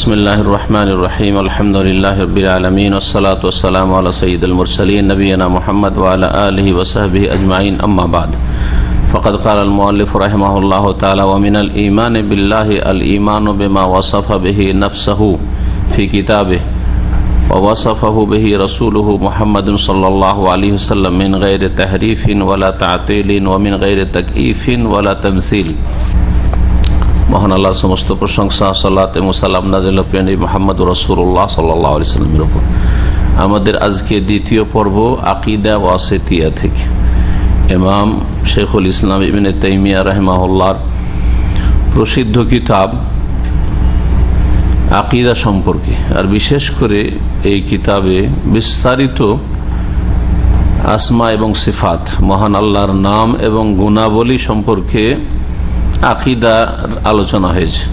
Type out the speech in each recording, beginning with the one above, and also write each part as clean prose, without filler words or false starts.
बिस्मिल्लाहिर रहमानिर रहीम अल्हम्दुलिल्लाहि रब्बिल आलमीन वस्सलातु वस्सलामु अला सय्यिदिल मुरसलीन नबियना मुहम्मद व अला आलिहि व सहबिहि अजमाइन अम्मा बाद फ़क़द क़ालल मुअल्लिफ़ु रहिमहुल्लाहु तआला व मिनल ईमानि बिल्लाहि अल ईमानु बिमा वसफ़ बिहि नफ़्सहु फ़ी किताबिहि व वसफ़हु बिहि रसूलुहु मुहम्मदुन सल्लल्लाहु अलैहि वसल्लम मिन गैरि तहरीफ़िन वला तातीलिन व मिन गैरि तकयीफ़िन वला तमसील। মহান আল্লাহর সমস্ত প্রশংসা, সালাত এবং সালাম নাযিল হোক নবী মুহাম্মদ রাসূলুল্লাহ সাল্লাল্লাহু আলাইহি ওয়াসাল্লামের উপর। আমাদের আজকে দ্বিতীয় পর্ব আকীদা ওয়াসিতিয়া থেকে ইমাম শেখুল ইসলাম ইবনে তাইমিয়া রাহিমাহুল্লাহর প্রসিদ্ধ কিতাব আকীদা সম্পর্কে, আর বিশেষ করে এই কিতাবে বিস্তারিত আসমা এবং সিফাত, মহান আল্লাহর নাম এবং গুণাবলী সম্পর্কে আকিদার আলোচনা হয়েছে।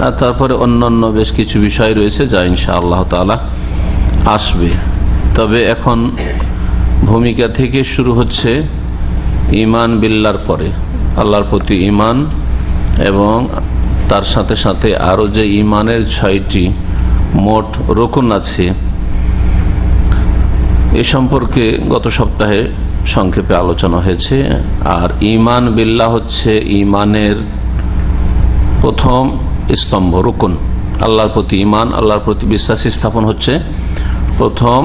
আর তারপরে অন্যান্য বেশ কিছু বিষয় রয়েছে যা ইনশাআল্লাহ তাআলা আসবে। তবে এখন ভূমিকা থেকে শুরু হচ্ছে ঈমান বিল্লাহর পরে আল্লাহর প্রতি ঈমান এবং তার সাথে সাথে আরও যে ঈমানের 6টি মোট রুকুন আছে এ সম্পর্কে গত সপ্তাহে সংক্ষেপে আলোচনা হয়েছে। আর ঈমান বিল্লাহ হচ্ছে ঈমানের প্রথম স্তম্ভ, রুকুন। আল্লাহর প্রতি ঈমান, আল্লাহর প্রতি বিশ্বাস স্থাপন হচ্ছে প্রথম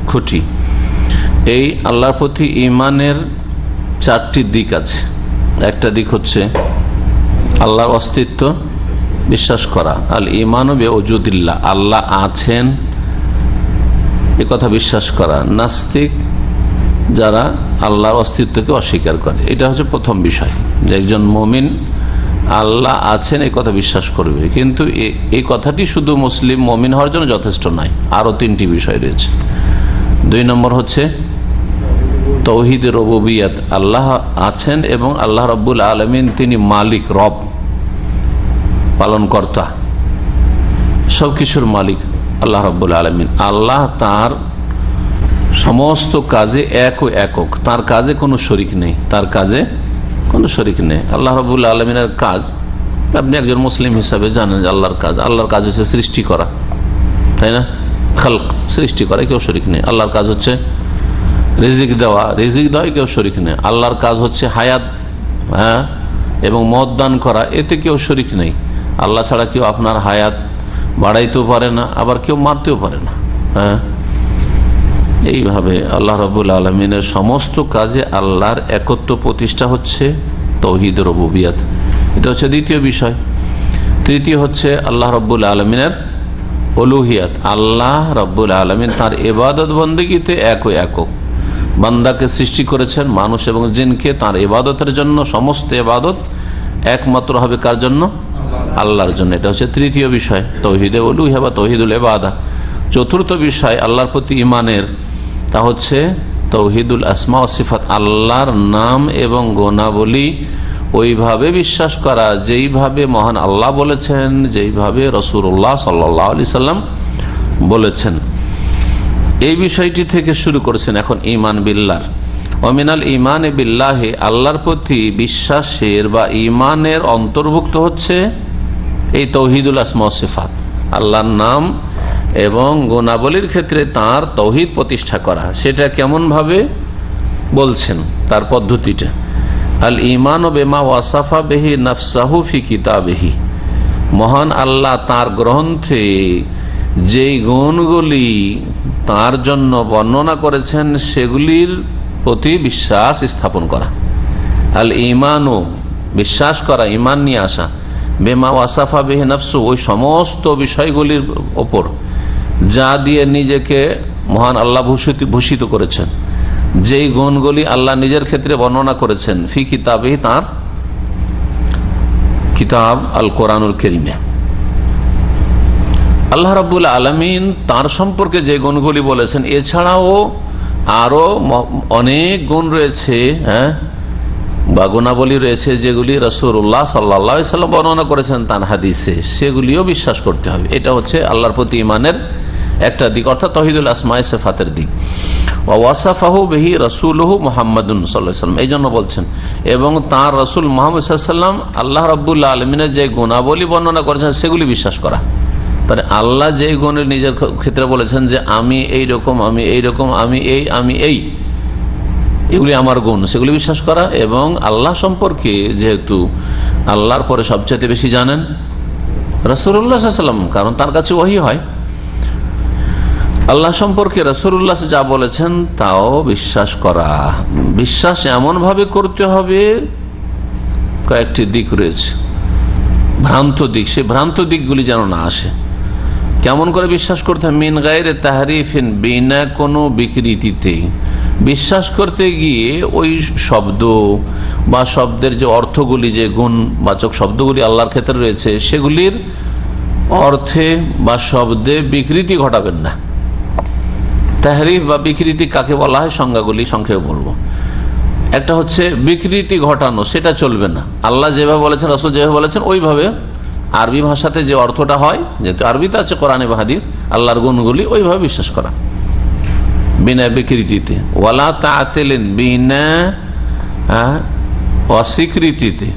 খুঁটি। এই আল্লাহর প্রতি ঈমানের 4টি দিক আছে। একটা দিক হচ্ছে আল্লাহর অস্তিত্ব বিশ্বাস করা, আল ঈমানু বিউজুদিল্লাহ, আল্লাহ আছেন এ কথা বিশ্বাস করা। নাস্তিক যারা আল্লাহর অস্তিত্বকে অস্বীকার করে, এটা হচ্ছে প্রথম বিষয়, যে একজন মুমিন আল্লাহ আছেন এই কথা বিশ্বাস করবে। কিন্তু এই কথাটি শুধু মুসলিম মুমিন হওয়ার জন্য যথেষ্ট নয়, আরও 3টি বিষয় রয়েছে। 2 নম্বর হচ্ছে তাওহীদ রুবুবিয়্যাত, আল্লাহ আছেন এবং আল্লাহ রাব্বুল আলামিন তিনি মালিক, রব, পালনকর্তা, সব কিছুর মালিক আল্লাহ রাব্বুল আলামিন। আল্লাহ তার সমস্ত কাজে এক ও একক, তার কাজে কোনো শরিক নেই, তার কাজে কোনো শরিক নেই। আল্লাহ রাব্বুল আলামিনের কাজ আপনি একজন মুসলিম হিসাবে জানেন যে আল্লাহর কাজ হচ্ছে সৃষ্টি করা, তাই না? খালক, সৃষ্টি করা, কেউ শরিক নেই। আল্লাহর কাজ হচ্ছে রিজিক দেওয়ায় কেউ শরিক নেই। আল্লাহর কাজ হচ্ছে হায়াত এবং মত দান করা, এতে কেউ শরিক নেই। আল্লাহ ছাড়া কেউ আপনার হায়াত বাড়াইতেও পারে না, আবার কেউ মারতেও পারে না। এইভাবে আল্লাহ রাব্বুল আলামিনের সমস্ত কাজে আল্লাহর একত্ব প্রতিষ্ঠা হচ্ছে তাওহীদ রুবুবিয়্যাত, এটা হচ্ছে দ্বিতীয় বিষয়। তৃতীয় হচ্ছে আল্লাহ রাব্বুল আলামিনের উলুহিয়াত, আল্লাহ রাব্বুল আলামিন তার ইবাদত বন্দেগীতে এক ও একক। বান্দাকে সৃষ্টি করেছেন, মানুষ এবং জিনকে, তার ইবাদতের জন্য। সমস্ত ইবাদত একমাত্র হবে কার জন্য? আল্লাহর জন্য। এটা হচ্ছে তৃতীয় বিষয়, তাওহীদে উলুহিয়া বা তাওহীদুল ইবাদা। চতুর্থ বিষয় আল্লাহর প্রতি ঈমানের, তা হচ্ছে তাওহীদুল আসমা ওয়াস সিফাত, আল্লাহর নাম এবং গুণাবলী ওইভাবে বিশ্বাস করা যেইভাবে মহান আল্লাহ বলেছেন, যেইভাবে রাসূলুল্লাহ সাল্লাল্লাহু আলাইহি সাল্লাম বলেছেন। এই বিষয়টি থেকে শুরু করেছেন এখন ঈমান বিল্লাহ। ওয়া মিনাল ঈমানি বিল্লাহি, আল্লাহর প্রতি বিশ্বাসের বা ঈমানের অন্তর্ভুক্ত হচ্ছে এই তাওহীদুল আসমা ওয়াস সিফাত, আল্লাহর নাম এবং গুণাবলীর ক্ষেত্রে তার তাওহীদ প্রতিষ্ঠা করা। সেটা কেমন ভাবে বলছেন, তার পদ্ধতিটা। আল ঈমানু বিমা ওয়াসাফা বিহি নাফসাহু ফি কিতাবিহি, মহান আল্লাহ তার গ্রন্থে যেই গুণগুলি তার জন্য বর্ণনা করেছেন সেগুলির প্রতি বিশ্বাস স্থাপন করা। আল ঈমানু, বিশ্বাস করা, ঈমান নিয়ে আসা, বিমা ওয়াসাফা বিহি নাফসু, ওই সমস্ত বিষয়গুলির ওপর যা দিয়ে নিজেকে মহান আল্লাহ ভূষিত করেছেন, যেই গুণগুলি আল্লাহ নিজের ক্ষেত্রে বর্ণনা করেছেন, ফি কিতাবে, তার কিতাব আল কোরআনুল কারীমে। আল্লাহ রাব্বুল আলামিন তার সম্পর্কে যে গুণগুলি বলেছেন, এছাড়াও আরো অনেক গুণ রয়েছে বা গুণাবলী রয়েছে যেগুলি রাসূলুল্লাহ সাল্লাল্লাহু আলাইহি সাল্লাম বর্ণনা করেছেন তার হাদিসে, সেগুলিও বিশ্বাস করতে হবে। এটা হচ্ছে আল্লাহর প্রতি ঈমানের একটা দিক, অর্থাৎ তাওহীদুল আসমা ওয়াস সিফাতের দিক। ওয়া ওয়াসাফাহু বিহি রাসূলুহু মুহাম্মাদুন সাল্লাল্লাহু আলাইহি সাল্লাম, এই জন্য বলছেন, এবং তার রাসূল মুহাম্মদ সাল্লাল্লাহু আলাইহি সাল্লাম আল্লাহ রাব্বুল আলামিনের যে গুণাবলী বর্ণনা করেছেন সেগুলি বিশ্বাস করা। তাহলে আল্লাহ যেই গুণের নিজের ক্ষেত্রে বলেছেন যে আমি এই রকম, আমি এই রকম, আমি এই এগুলি আমার গুণ, সেগুলি বিশ্বাস করা। এবং আল্লাহ সম্পর্কে যেহেতু আল্লাহর পরে সবচেয়ে বেশি জানেন রাসূলুল্লাহ সাল্লাল্লাহু আলাইহি ওয়াসাল্লাম, কারণ তার কাছে ওহী হয়, আল্লাহ সম্পর্কে রাসূলুল্লাহ যা বলেছেন তাও বিশ্বাস করা। বিশ্বাস এমন ভাবে করতে হবে, কয়েকটি দিক রয়েছে, ভ্রান্ত দিক, সেই ভ্রান্ত দিকগুলি যেন না আসে। কেমন করে বিশ্বাস করতে হবে? মিন গায়রে তাহরিফিন, বিনা কোনো বিকৃতিতে। বিশ্বাস করতে গিয়ে ওই শব্দ বা শব্দের যে অর্থগুলি, যে গুণবাচক শব্দগুলি আল্লাহর ক্ষেত্রে রয়েছে, সেগুলির অর্থে বা শব্দে বিকৃতি ঘটাবেন না। তাহরিফ বা বিকৃতি কাকে বলা হয় সংজ্ঞাগুলি সংক্ষেপে বলবো। একটা হচ্ছে বিকৃতি ঘটানো, সেটা চলবে না। আল্লাহ যেভাবে বলেছেন, রাসূল যেভাবে বলেছেন ওইভাবে আরবি ভাষাতে যে অর্থটা হয়, যেহেতু আরবিতে আছে কোরআনে বা হাদিস, আল্লাহর গুণগুলি ওইভাবে বিশ্বাস করা বিনা বিকৃতিতে। ওয়ালা তাআতিলিন, বিনা অস্বীকৃতিতে,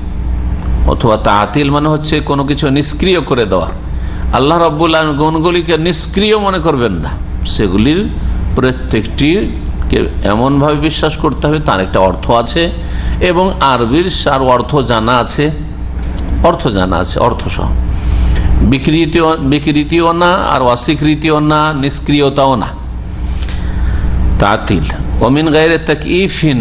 অথবা তাআতিল মানে হচ্ছে কোনো কিছু নিষ্ক্রিয় করে দেওয়া। আল্লাহ রাব্বুল আলামিন গুণগুলিকে নিষ্ক্রিয় মনে করবেন না, সেগুলির প্রত্যেকটিকে এমনভাবে বিশ্বাস করতে হবে তার একটা অর্থ আছে এবং আরবির সার অর্থ জানা আছে, অর্থ সহ। বিকৃতিও না আর অস্বীকৃতিও না, নিষ্ক্রিয়তাও না, তাতিল। ওমিন গায়রে তাকইফিন,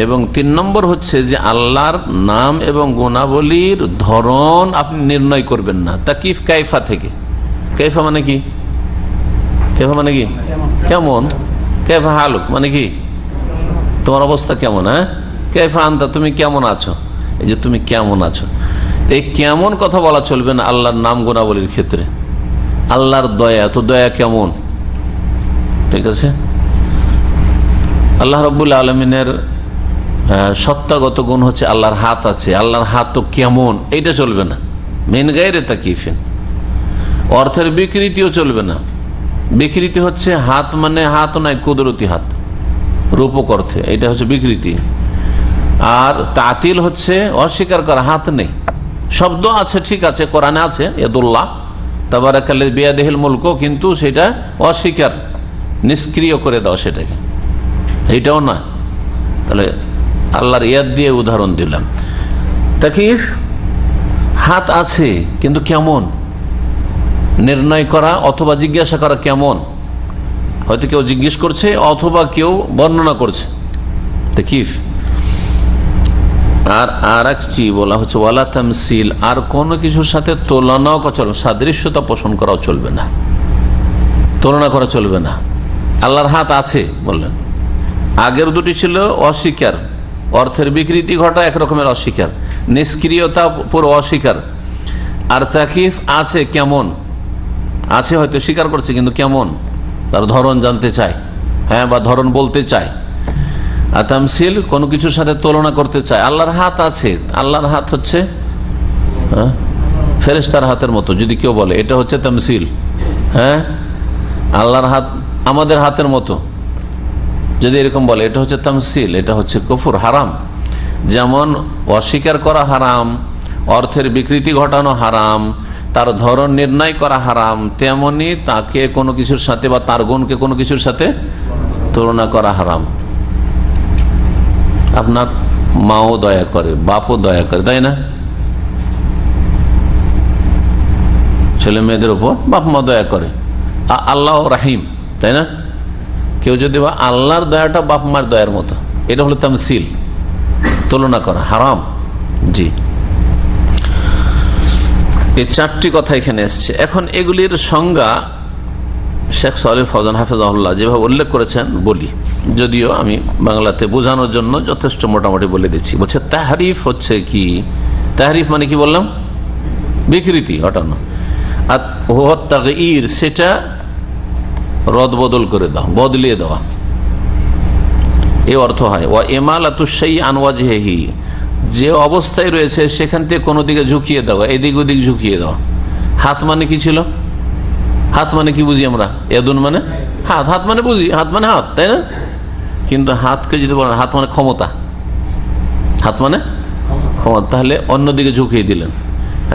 এবং 3 নম্বর হচ্ছে যে আল্লাহর নাম এবং গুণাবলীর ধরন আপনি নির্ণয় করবেন না। তাকিফ কাইফা থেকে। কাইফা মানে কি? কাইফা মানে কি? কেমন? কাইফা হালুক মানে কি? তোমার অবস্থা কেমন? হ্যাঁ, কাইফা আনতা, তুমি কেমন আছো? এই যে তুমি কেমন আছো, এই কেমন কথা বলা চলবে না আল্লাহর নাম গুণাবলীর ক্ষেত্রে। আল্লাহর দয়া, তো দয়া কেমন? ঠিক আছে। আল্লাহ রাব্বুল আলামিনের সত্তাগত গুণ হচ্ছে আল্লাহর হাত আছে, আল্লাহর হাত তো কেমন, এইটা চলবে না। মিন গায়রে তাকইফিন। অর্থের বিকৃতিও চলবে না। বিকৃতি হচ্ছে হাত মানে হাত নয়, কুদরতি হাত, রূপক অর্থে, এটা হচ্ছে বিকৃতি। আর তাতিল হচ্ছে অস্বীকার করা, হাত নেই। শব্দ আছে, ঠিক আছে, কোরআনে আছে ইয়াদুল্লাহ তাবারাকাল্লাযী বিয়াদিহিল মুলক, কিন্তু সেটা অস্বীকার, নিষ্ক্রিয় করে দাও সেটাকে, এইটাও না। তাহলে আল্লাহর ইয়াদ দিয়ে উদাহরণ দিলাম। তাকিফ, হাত আছে কিন্তু কেমন নির্ণয় করা অথবা জিজ্ঞাসা করা কেমন, হয়তো কেউ জিজ্ঞেস করছে অথবা কেউ বর্ণনা করছে, তাকিফ। আর একটি বলা হচ্ছে ওয়ালা তামসিল, আর কোনো কিছুর সাথে তুলনাও চলবে, সাদৃশ্যতা পোষণ করাও চলবে না, তুলনা করা চলবে না। আল্লাহর হাত আছে বললেন, আগের দুটি ছিল অস্বীকার, অর্থের বিকৃতি ঘটা এক রকমের অস্বীকার, নিষ্ক্রিয়তা পুরো অস্বীকার। আর তাকিফ আছে, কেমন আছে, হয়তো স্বীকার করছে কিন্তু কেমন, তার ধরন জানতে চায়, হ্যাঁ, বা ধরন বলতে চায়। আর তামসিল, কোনো কিছুর সাথে তুলনা করতে চায়। আল্লাহর হাত আছে, আল্লাহর হাত হচ্ছে ফেরেশতার হাতের মতো, যদি কেউ বলে এটা হচ্ছে তামসিল। হ্যাঁ, আল্লাহর হাত আমাদের হাতের মতো যদি এরকম বলে, এটা হচ্ছে তামসিল, এটা হচ্ছে কুফর, হারাম। যেমন অস্বীকার করা হারাম, অর্থের বিকৃতি ঘটানো হারাম, তার ধরন নির্ণয় করা হারাম, তেমনি তাকে কোনো কিছুর সাথে বা তার গুণকে কোনো কিছুর সাথে তুলনা করা হারাম। আপনার মাও দয়া করে, বাপও দয়া করে, তাই না? ছেলে মেয়েদের উপর বাপ মা দয়া করে, আল্লাহ রাহিম, তাই না? কেউ যদি বা আল্লাহর দয়াটা বাপ মার দয়ার মতো, এটা হলো তামসিল, তুলনা করা হারাম। জি, এই 4টি কথা এখানে এসছে। এখন এগুলির সংজ্ঞা শেখ সালেহ ফওজান হাফেজাহুল্লাহ যেভাবে উল্লেখ করেছেন বলি, যদিও আমি বাংলাতে বোঝানোর জন্য যথেষ্ট মোটামুটি বলে দিচ্ছি। বলছে তাহরিফ হচ্ছে কি? তাহরিফ মানে কি বললাম? বিকৃতি ঘটানো। আর তাগয়ির, সেটা রদ বদল করে দাও, বদলিয়ে দেওয়া, এই অর্থ হয়। ওয়া ইমালাতুশ শাইই আন ওয়াজহিহি, যে অবস্থায় রয়েছে সেখান থেকে কোনো দিকে ঝুঁকিয়ে দেওয়া, এদিক ওদিক ঝুঁকিয়ে দেওয়া। হাত মানে কি ছিল? হাত মানে কি বুঝি আমরা? ইয়াদুন মানে হাত, হাত মানে বুঝি, হাত মানে হাত, তাই না? কিন্তু হাতকে যদি বলেন হাত মানে ক্ষমতা, হাত মানে ক্ষমতা, তাহলে অন্যদিকে ঝুঁকিয়ে দিলেন।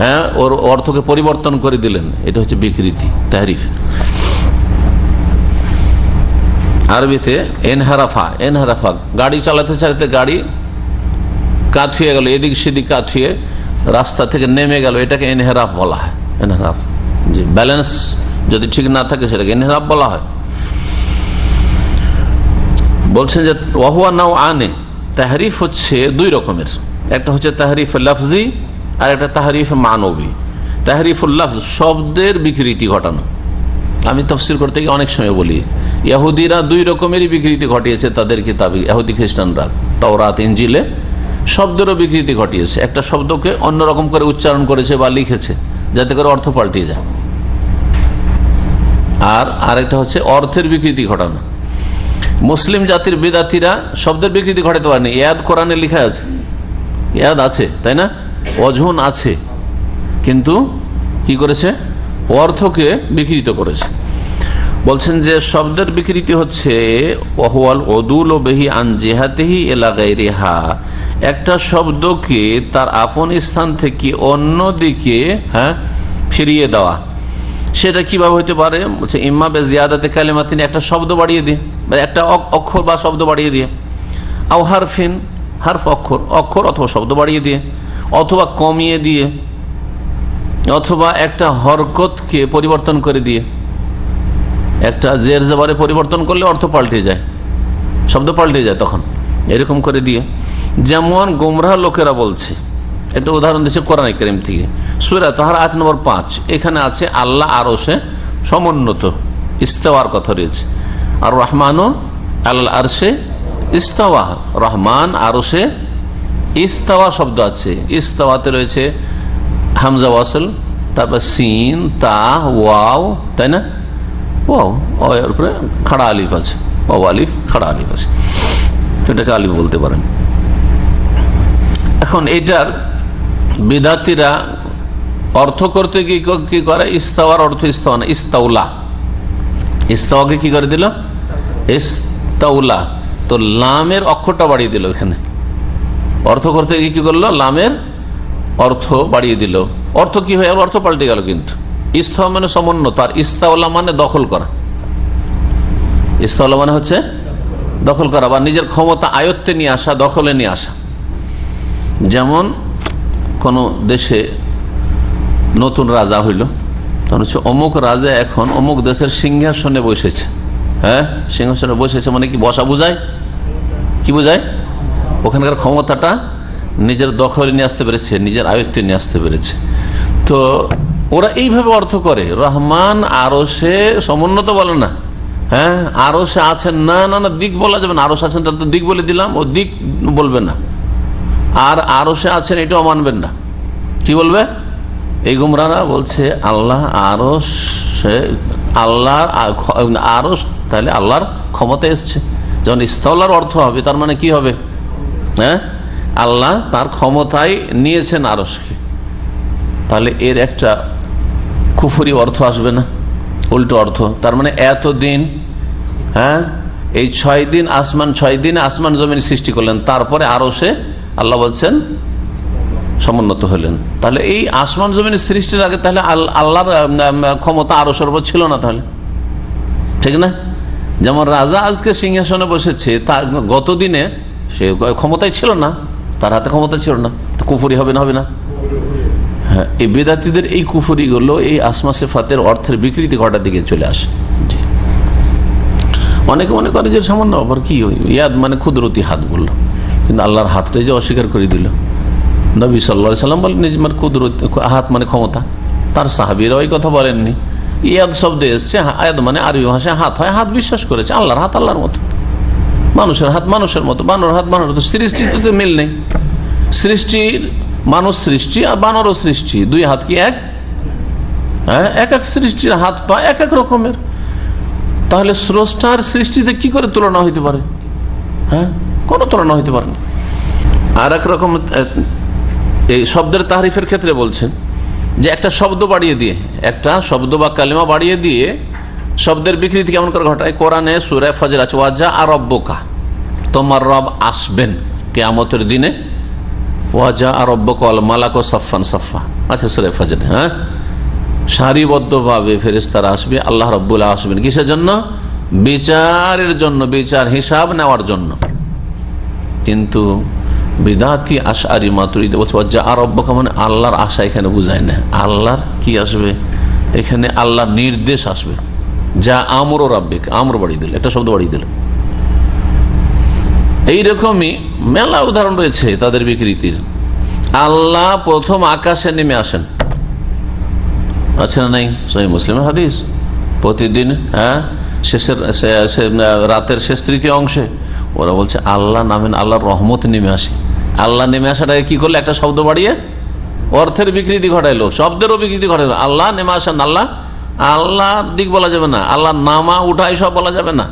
হ্যাঁ, ওর অর্থকে পরিবর্তন করে দিলেন, এটা হচ্ছে বিকৃতি, তাহরিফ। আরবিতে এনহারাফা, এনহারাফা, গাড়ি চালাতে চালাতে গাড়ি কাত হয়ে গেল, এদিক সেদিক কাত হয়ে রাস্তা থেকে নেমে গেল, এটাকে এনহেরাফ বলা হয়। এনহেরাফ, যে ব্যালেন্স যদি ঠিক না থাকে সেটাকে এনহেরাফ বলা হয়। বলছেন যে ওয়াহুয়া নাও আনে, তাহরিফ হচ্ছে দুই রকমের, একটা হচ্ছে তাহরিফ লফজি আর একটা তাহরিফ মানবী। তাহরিফুল লফজ, শব্দের বিকৃতি ঘটানো। আমি তাফসীর করতে গিয়ে অনেক সময় বলি ইহুদিরা দুই রকমেরই বিকৃতি ঘটিয়েছে তাদের কিতাবে, ইহুদি খ্রিস্টানরা তাওরাত ইনজিলে শব্দেরও বিকৃতি ঘটিয়েছে। একটা শব্দকে অন্যরকম করে উচ্চারণ করেছে বা লিখেছে যাতে করে অর্থ পাল্টে যায়, আর আরেকটা হচ্ছে অর্থের বিকৃতি ঘটানো। মুসলিম জাতির বিদাতিরা শব্দের বিকৃতি ঘটাতে পারেনি। ইয়াদ কোরআনে লেখা আছে, ইয়াদ আছে, তাই না, ওজন আছে, কিন্তু কি করেছে, অর্থকে বিকৃত করেছে। বলছেন যে শব্দের বিকৃতি হচ্ছে ওয়াহুয়াল উদুল বিহি আন জিহাতিহি ইলা গায়রিহা, একটা শব্দকে তার আপন স্থান থেকে অন্য দিকে ফিরিয়ে দেওয়া। সেটা কিভাবে হতে পারে, বলছে ইম্মা বে জিয়াদাতে কালিমাতিন, একটা শব্দ বাড়িয়ে দিয়ে, একটা অক্ষর বা শব্দ বাড়িয়ে দিয়ে, আও হারফিন, হারফ অক্ষর, অক্ষর অথবা শব্দ বাড়িয়ে দিয়ে, অথবা কমিয়ে দিয়ে, অথবা একটা হরকতকে পরিবর্তন করে দিয়ে। একটা জের জবরে পরিবর্তন করলে অর্থ পাল্টে যায়, শব্দ পাল্টে যায় তখন, এরকম করে দিয়ে। যেমন গোমরাহ লোকেরা বলছে, একটা উদাহরণ দিচ্ছে কোরআন কারীম থেকে, সূরা তাহার আয়াত নম্বর 5, এখানে আছে আল্লাহ আরশে সমুন্নত, ইস্তাওয়ার কথা রয়েছে। আর রহমানও আলাল আরশে ইস্তাওয়া, রহমান আরশে ইস্তাওয়া শব্দ আছে। ইস্তাওয়াতে রয়েছে হামজা ওয়াসল, তারপর সিন, তা, ওয়াও, তাই না, ওয়াও, এর উপরে খাড়া আলিফ আছে, ওয়াও আলিফ খাড়া আলিফ আছে, এটাকে আলিফ বলতে পারেন। এখন এটার বিদাতিরা অর্থ করতে কি করে, ইস্তাওয়ার অর্থ ইস্তাওয়া না, ইস্তাউলা, ইস্তাওয়াকে কি করে দিল, ইস্তাউলা। তো লামের অক্ষরটা বাড়িয়ে দিল, এখানে অর্থ করতে গিয়ে কি করলো, লামের অর্থ বাড়িয়ে দিল, অর্থ কি হয়ে গেল, অর্থ পাল্টে গেল। কিন্তু ইস্তাওয়া মানে সমুন্নত, আর ইস্তাউলা মানে দখল করা। ইস্তাউলা মানে হচ্ছে দখল করা বা নিজের ক্ষমতা আয়ত্তে নিয়ে আসা, দখলে নিয়ে আসা। যেমন কোন দেশে নতুন রাজা হইল, তখন হচ্ছে অমুক রাজা এখন অমুক দেশের সিংহাসনে বসেছে। হ্যাঁ, সিংহাসনে বসেছে মানে কি, বসা বোঝায়, কি বোঝায়, ওখানকার ক্ষমতাটা নিজের দখলে নিয়ে আসতে পেরেছে, নিজের আয়ত্তে নিয়ে আসতে পেরেছে। তো ওরা এইভাবে অর্থ করে, রহমান আরশে সমুন্নত বলে না, হ্যাঁ আরশে আছেন, না না না, দিক বলা যাবে না, আরশ আছেন তার তো দিক বলে দিলাম, ও দিক বলবে না। আর আরশে আছেন এটাও মানবেন না, কি বলবে, এই গুমরাহরা বলছে আল্লাহ আরশে, আল্লাহর আরশ, তাহলে আল্লাহর ক্ষমতা এসছে। যখন ইস্তাওলার অর্থ হবে তার মানে কি হবে, হ্যাঁ আল্লাহ তার ক্ষমতায় নিয়েছেন আরশকে, তাহলে এর একটা কুফরি অর্থ আসবে না, উল্টো অর্থ। তার মানে এতদিন, হ্যাঁ এই 6 দিন আসমান, 6 দিনে আসমান জমিন সৃষ্টি করলেন, তারপরে আরশে আল্লাহ বলছেন সমুন্নত হলেন। তাহলে এই আসমান জমিন সৃষ্টির আগে তাহলে আল্লাহর ক্ষমতা আরশের উপর ছিল না, তাহলে ঠিক না। যেমন রাজা আজকে সিংহাসনে বসেছে, তা গত দিনে সে ক্ষমতায় ছিল না, তার হাতে ক্ষমতা ছিল না, তো কুফরি হবে না, হবে না। হ্যাঁ, এই বেদাতীদের এই কুফরিগুলো এই আসমা সিফাতের অর্থের বিকৃতি ঘটার দিকে চলে আসে। অনেকে মনে করে যে সামান্য, আবার কি ইয়াদ মানে কুদরতি হাত বললো, কিন্তু আল্লাহর হাতটাই যে অস্বীকার করে দিল। নবী সাল্লাল্লাহু আলাইহি সাল্লাম বলেন নিজমার কুদরত, হাত মানে ক্ষমতা, তার সাহাবীরা ওই কথা বলেননি। ইয়াদ শব্দ এসছে, আয়াদ মানে আরবি ভাষায় হাত হয়, হাত বিশ্বাস করেছে, আল্লাহর হাত আল্লাহর মতো, মানুষের হাত মানুষের মতো, বানর হাত বানর মতো। সৃষ্টিতে তো মিল নেই, সৃষ্টির মানুষ সৃষ্টি আর বানরও সৃষ্টি, দুই হাত কি এক, হ্যাঁ এক এক সৃষ্টির হাত পা এক এক রকমের। তাহলে স্রষ্টার সৃষ্টিতে কি করে তুলনা হইতে পারে, হ্যাঁ কোনো তুলনা হইতে পারে না। আর এক রকম এই শব্দের তাহরিফের ক্ষেত্রে বলছেন যে একটা শব্দ বাড়িয়ে দিয়ে, একটা শব্দ বা কালিমা বাড়িয়ে দিয়ে শব্দের বিকৃতি কেমন করে ঘটায়। কোরআনে সূরা ফজর আছে, ওয়াজা আর রব্বুকা, তোমার রব আসবেন কিয়ামতের দিনে, ওয়াজা আর রব্বুকা ওয়াল মালাকু সাফফান সাফফা, আচ্ছা সূরা ফাজর, হ্যাঁ, সারিবদ্ধভাবে ফেরেশতারা আসবে, আল্লাহ রাব্বুল আলামিন আসবেন কিসের জন্য? বিচারের জন্য, বিচার হিসাব নেওয়ার জন্য। কিন্তু বিদাতি আশআরি মাতুরিদি বলছে যা রব্বুকা, মানে আল্লাহর আশা এখানে বুঝায় না। আল্লাহর কি আসবে এখানে? আল্লাহর নির্দেশ আসবে। যা আমর রাব্বিক, আমর বাড়িয়ে দিল, একটা শব্দ বাড়িয়ে দিল। এইরকমই মেলা উদাহরণ রয়েছে তাদের বিকৃতির। আল্লাহ প্রথম আকাশে নেমে আসেন, আছে না নাই? সহিহ মুসলিমের হাদিস। প্রতিদিন, হ্যাঁ, রাতের শেষ তৃতীয় অংশে ওরা বলছে আল্লাহ নামেন, আল্লাহর রহমত নেমে আসে। আল্লাহ নেমে আসাটাকে কি করলে? একটা শব্দ বাড়িয়ে অর্থের বিকৃতি ঘটাইলো, শব্দেরও বিকৃতি ঘটাইলো। আল্লাহ নেমে আসেন, আল্লাহ, আল্লাহ দিক বলা যাবে না, আল্লাহ নামা উঠা সব বলা যাবে না।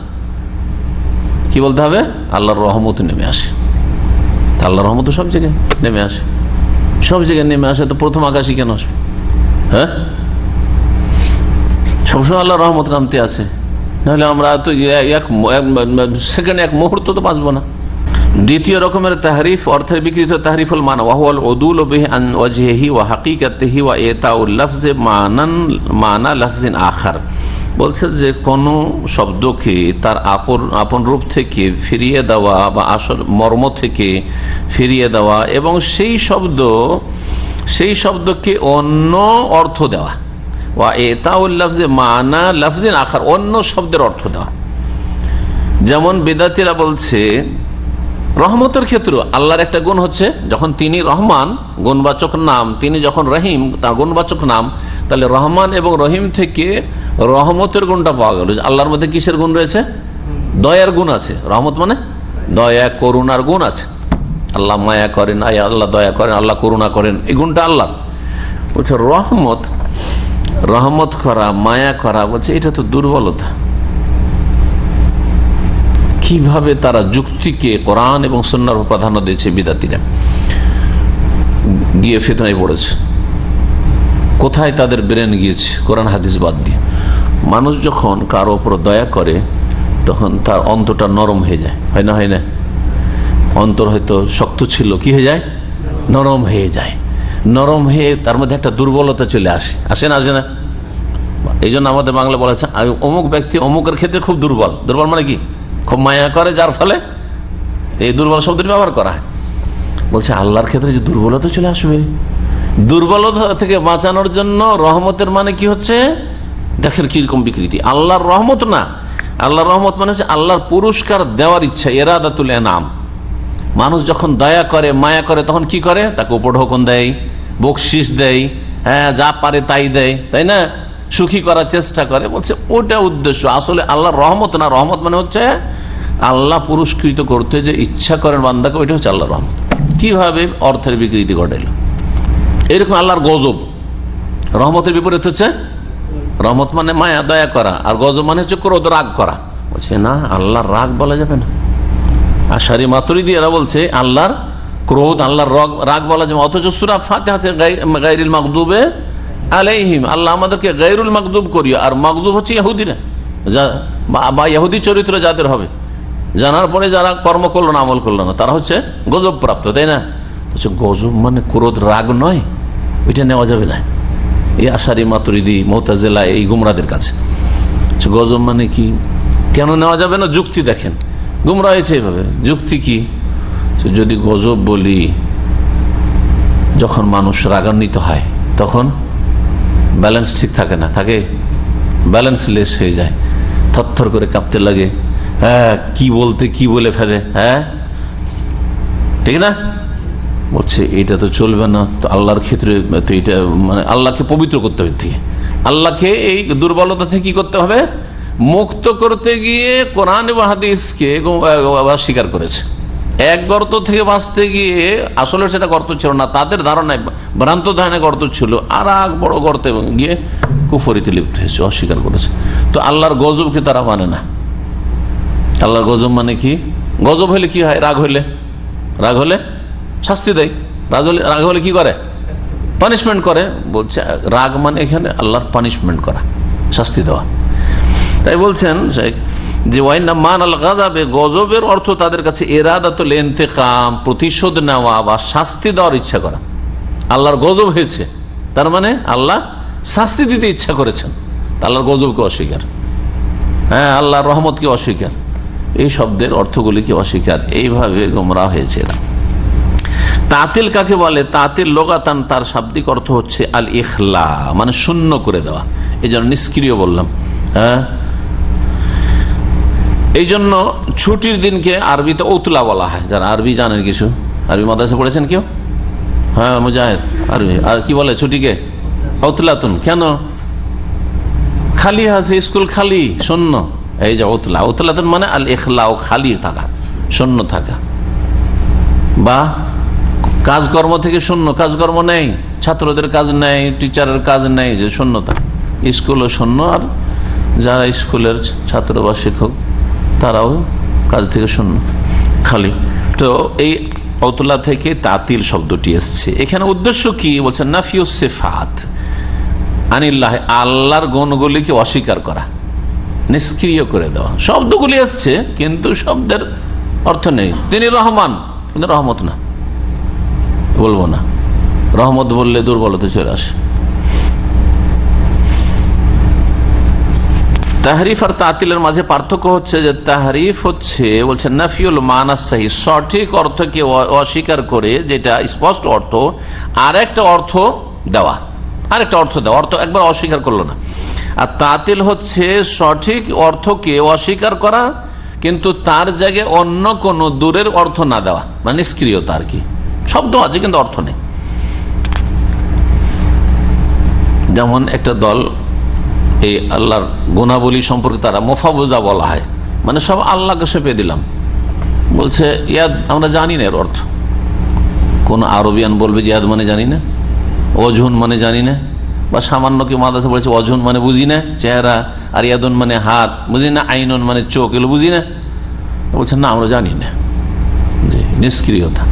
কি বলতে হবে? আল্লাহর রহমত নেমে আসে। আল্লাহর রহমত সব জায়গায় নেমে আসে, সব জায়গায় নেমে আসে। তো প্রথম আকাশই কেন আসবে? হ্যাঁ, সবসময় আল্লাহর রহমত নামতে আছে, নাহলে আমরা তো এক সেকেন্ডে, এক মুহূর্ত তো বাঁচবো না। দ্বিতীয় রকমের তাহরিফ, অর্থের বিকৃত তাহরিফুল মানা, ওয়াহুয়াল উদুল বিহি আন ওয়াজহিহি ওয়া হাকিকাতিহি ওয়া ইতাউল লাফজি মানা লাফজিন আখার। বলছে যে কোন শব্দকে তার আপন রূপ থেকে ফিরিয়ে দেওয়া বা আসল মর্ম থেকে ফিরিয়ে দেওয়া এবং সেই শব্দকে অন্য অর্থ দেওয়া, ওয়া ইতাউল লাফজি মানা লাফজিন আখার, অন্য শব্দের অর্থ দেওয়া। যেমন বেদাতীরা বলছে রহমতের ক্ষেত্রে আল্লাহর একটা গুণ হচ্ছে, যখন তিনি রহমান গুণবাচক নাম, তিনি যখন রহিম তার গুণবাচক নাম, তাহলে রহমান এবং রহিম থেকে রহমতের গুণটা পাওয়া গেল। আল্লাহর মধ্যে কিসের গুণ রয়েছে? দয়ার গুণ আছে। রহমত মানে দয়া করুণার গুণ আছে। আল্লাহ মায়া করেন, আল্লাহ দয়া করেন, আল্লাহ করুণা করেন, এই গুণটা আল্লাহ। বলছে রহমত করা, মায়া করা, বলছে এটা তো দুর্বলতা। কিভাবে তারা যুক্তিকে কোরআন এবং সুন্নাহর প্রাধান্য দিয়েছে বিদাতীরা, গিয়ে ফিতনায় পড়েছে। কোথায় তাদের ব্রেন গিয়েছে? কোরআন হাদিস বাদ দিয়ে। মানুষ যখন কারো উপর দয়া করে তখন তার অন্তরটা নরম হয়ে যায়, হয় না? হয় না? অন্তর হয়তো শক্ত ছিল, কি হয়ে যায়? নরম হয়ে যায়। নরম হয়ে তার মধ্যে একটা দুর্বলতা চলে আসে, আসে না? আসে না? এই জন্য আমাদের বাংলা বলা আছে অমুক ব্যক্তি অমুকের ক্ষেত্রে খুব দুর্বল। দুর্বল মানে কি? খুব মায়া করে, যার ফলে এই দুর্বল শব্দটি ব্যবহার করা হয়। বলছে আল্লাহর ক্ষেত্রে যে দুর্বলতা চলে আসবে, দুর্বলতা থেকে বাঁচানোর জন্য রহমতের মানে কি হচ্ছে? দেখেন কিরকম বিকৃতি। আল্লাহর রহমত না, আল্লাহর রহমত মানে হচ্ছে আল্লাহর পুরস্কার দেওয়ার ইচ্ছা, ইরাদাতুল ইনাম। মানুষ যখন দয়া করে, মায়া করে, তখন কি করে? তাকে উপঢৌকন দেয়, বকশিস দেয়, হ্যাঁ, যা পারে তাই দেয়, তাই না? সুখী করার চেষ্টা করে। বলছে ওটা উদ্দেশ্য, আসলে আল্লাহর রহমত না। রহমত মানে হচ্ছে আল্লাহ পুরস্কৃত করতে যে ইচ্ছা করেন বান্দাকে, ওইটা হচ্ছে আল্লাহর রহমত। কিভাবে অর্থের বিকৃতি ঘটাইল? এরকম আল্লাহর গজব। রহমতের বিপরীত হচ্ছে, রহমত মানে মায়া দয়া করা, আর গজব মানে হচ্ছে ক্রোধ, রাগ করা। বলছে না, আল্লাহর রাগ বলা যাবে না। আশারি মাতুরিদি এরা বলছে আল্লাহর ক্রোধ, আল্লাহর রাগ বলা যাবে। অথচ সূরা ফাতিহাতে গায়রিল মাগদুবে আলাইহিম, আল্লাহ আমাদেরকে গায়রুল মাগদুব করিও। আর মাগদুব হচ্ছে ইহুদিরা, বা ইহুদি চরিত্র যাদের হবে, জানার পরে যারা কর্ম করলো না, আমল করলো না, তারা হচ্ছে গজব প্রাপ্ত, তাই না? হচ্ছে গজব মানে ক্রোধ, রাগ নয়, ওইটা নেওয়া যাবে না। এই আশারি মাতুরিদি মুতাজিলা এই গুমরাদের কাছে গজব মানে কি, কেন নেওয়া যাবে না? যুক্তি দেখেন, গুমরা হয়েছে এইভাবে। যুক্তি কি? যদি গজব বলি, যখন মানুষ রাগান্বিত হয় তখন ব্যালেন্স ঠিক থাকে না, থাকে ব্যালেন্স লেস হয়ে যায়, থরথর করে কাঁপতে লাগে, হ্যাঁ, কি বলতে কি বলে ফেলে, হ্যাঁ, ঠিক না? বলছে এটা তো চলবে না। তো আল্লাহর ক্ষেত্রে তো এটা মানে আল্লাহকে পবিত্র করতে হবে, থেকে আল্লাহকে এই দুর্বলতা থেকে কি করতে হবে? মুক্ত করতে গিয়ে কোরআন এবং হাদিসকে স্বীকার করেছে। এক গর্ত থেকে বাঁচতে গিয়ে, আসলে সেটা গর্ত ছিল না, তাদের ধারণায়, ভ্রান্ত ধারণায় গর্ত ছিল, আর এক বড় গর্তে গিয়ে কুফরিতে লিপ্ত হয়েছে, অস্বীকার করেছে। তো আল্লাহর গজবকে তারা মানে না। আল্লাহর গজব মানে কি? গজব হলে কি হয়? রাগ হলে শাস্তি দেয়। রাগ হলে কি করে? পানিশমেন্ট করে। বলছে রাগ মানে এখানে আল্লাহর পানিশমেন্ট করা, শাস্তি দেওয়া। তাই বলছেন যে ওয়াইনা মান আল গাযাবে, গজবের অর্থ তাদের কাছে ইরাদাতুল ইন্তিকাম, প্রতিশোধ নেওয়া বা শাস্তি দেওয়ার ইচ্ছা করা। আল্লাহর গজব হয়েছে, তার মানে আল্লাহ শাস্তি দিতে ইচ্ছা করেছেন, আল্লাহর গজবকে অস্বীকার, হ্যাঁ আল্লাহর রহমতকে অস্বীকার, এই শব্দের অর্থগুলিকে অস্বীকার, এইভাবে গোমরাহ হয়েছে এরা। তাতিল কাকে বলে? তাতিল লোগাতান তার শাব্দিক অর্থ হচ্ছে আল ইখলা, মানে শূন্য করে দেওয়া, এই জন্য নিষ্ক্রিয় বললাম। হ্যাঁ, এই জন্য ছুটির দিনকে আরবিতে উতলা বলা হয়। যারা আরবি জানেন, কিছু আরবি মাদ্রাসা পড়েছেন কেউ? হ্যাঁ মুজাহিদ, আরবি। আর কি বলে ছুটিকে? উতলাতুন। কেন? খালি আছে, স্কুল খালি, শূন্য, এই যে উতলা। উতলাতুন মানে আল ইখলা, ও খালি থাকা, শূন্য থাকা। বা কাজকর্ম থেকে শূন্য, কাজকর্ম নেই, ছাত্রদের কাজ নেই, টিচারের কাজ নেই, যে শূন্যতা। স্কুলও শূন্য, আর যারা স্কুলের ছাত্র বা শিক্ষক তারাও কাজ থেকে শূন্য, খালি। তো এই উতলা থেকে তাতিল শব্দটি এসছে। এখানে উদ্দেশ্য কি বলছেন? নাফিউস সিফাত আনিল্লাহ, আল্লাহর গুণগুলিকে অস্বীকার করা, নিষ্ক্রিয় করে দেওয়া। শব্দগুলি এসছে কিন্তু শব্দের অর্থ নেই। তিনি রহমান, কিন্তু রহমত না, বলবো না। রহমত বললে দুর্বলতা চলে আসে। তাহরিফ আর তাতিলের মাঝে পার্থক্য হচ্ছে যে তাহরিফ হচ্ছে বলছেন নাফিউল মানাস সাহি, সঠিক অর্থকে অস্বীকার করে, যেটা স্পষ্ট অর্থ, আর একটা অর্থ দেওয়া, আরেকটা অর্থ দেওয়া, অর্থ একবার অস্বীকার করলো না। আর তাতিল হচ্ছে সঠিক অর্থকে অস্বীকার করা, কিন্তু তার জায়গায় অন্য কোনো দূরের অর্থ না দেওয়া, মানে নিষ্ক্রিয়তা আর কি। শব্দ আছে কিন্তু অর্থ নেই। যেমন একটা দল এই আল্লাহর গুণাবলী সম্পর্কে তারা মোফাবুজা বলা হয়, মানে সব আল্লাহকে সঁপে দিলাম, বলছে ইয়াদ আমরা জানি না এর অর্থ। কোন আরবিয়ান বলবে যে ইয়াদ মানে জানি না, অজুন মানে জানি না, বা সামান্য কি মাদ্রাসা বলেছে অজুন মানে বুঝি না, চেহারা, আর ইয়াদুন মানে হাত বুঝি না, আইনুন মানে চোখ, এগুলো বুঝি না। বলছেন না আমরা জানি না, যে নিষ্ক্রিয়তা।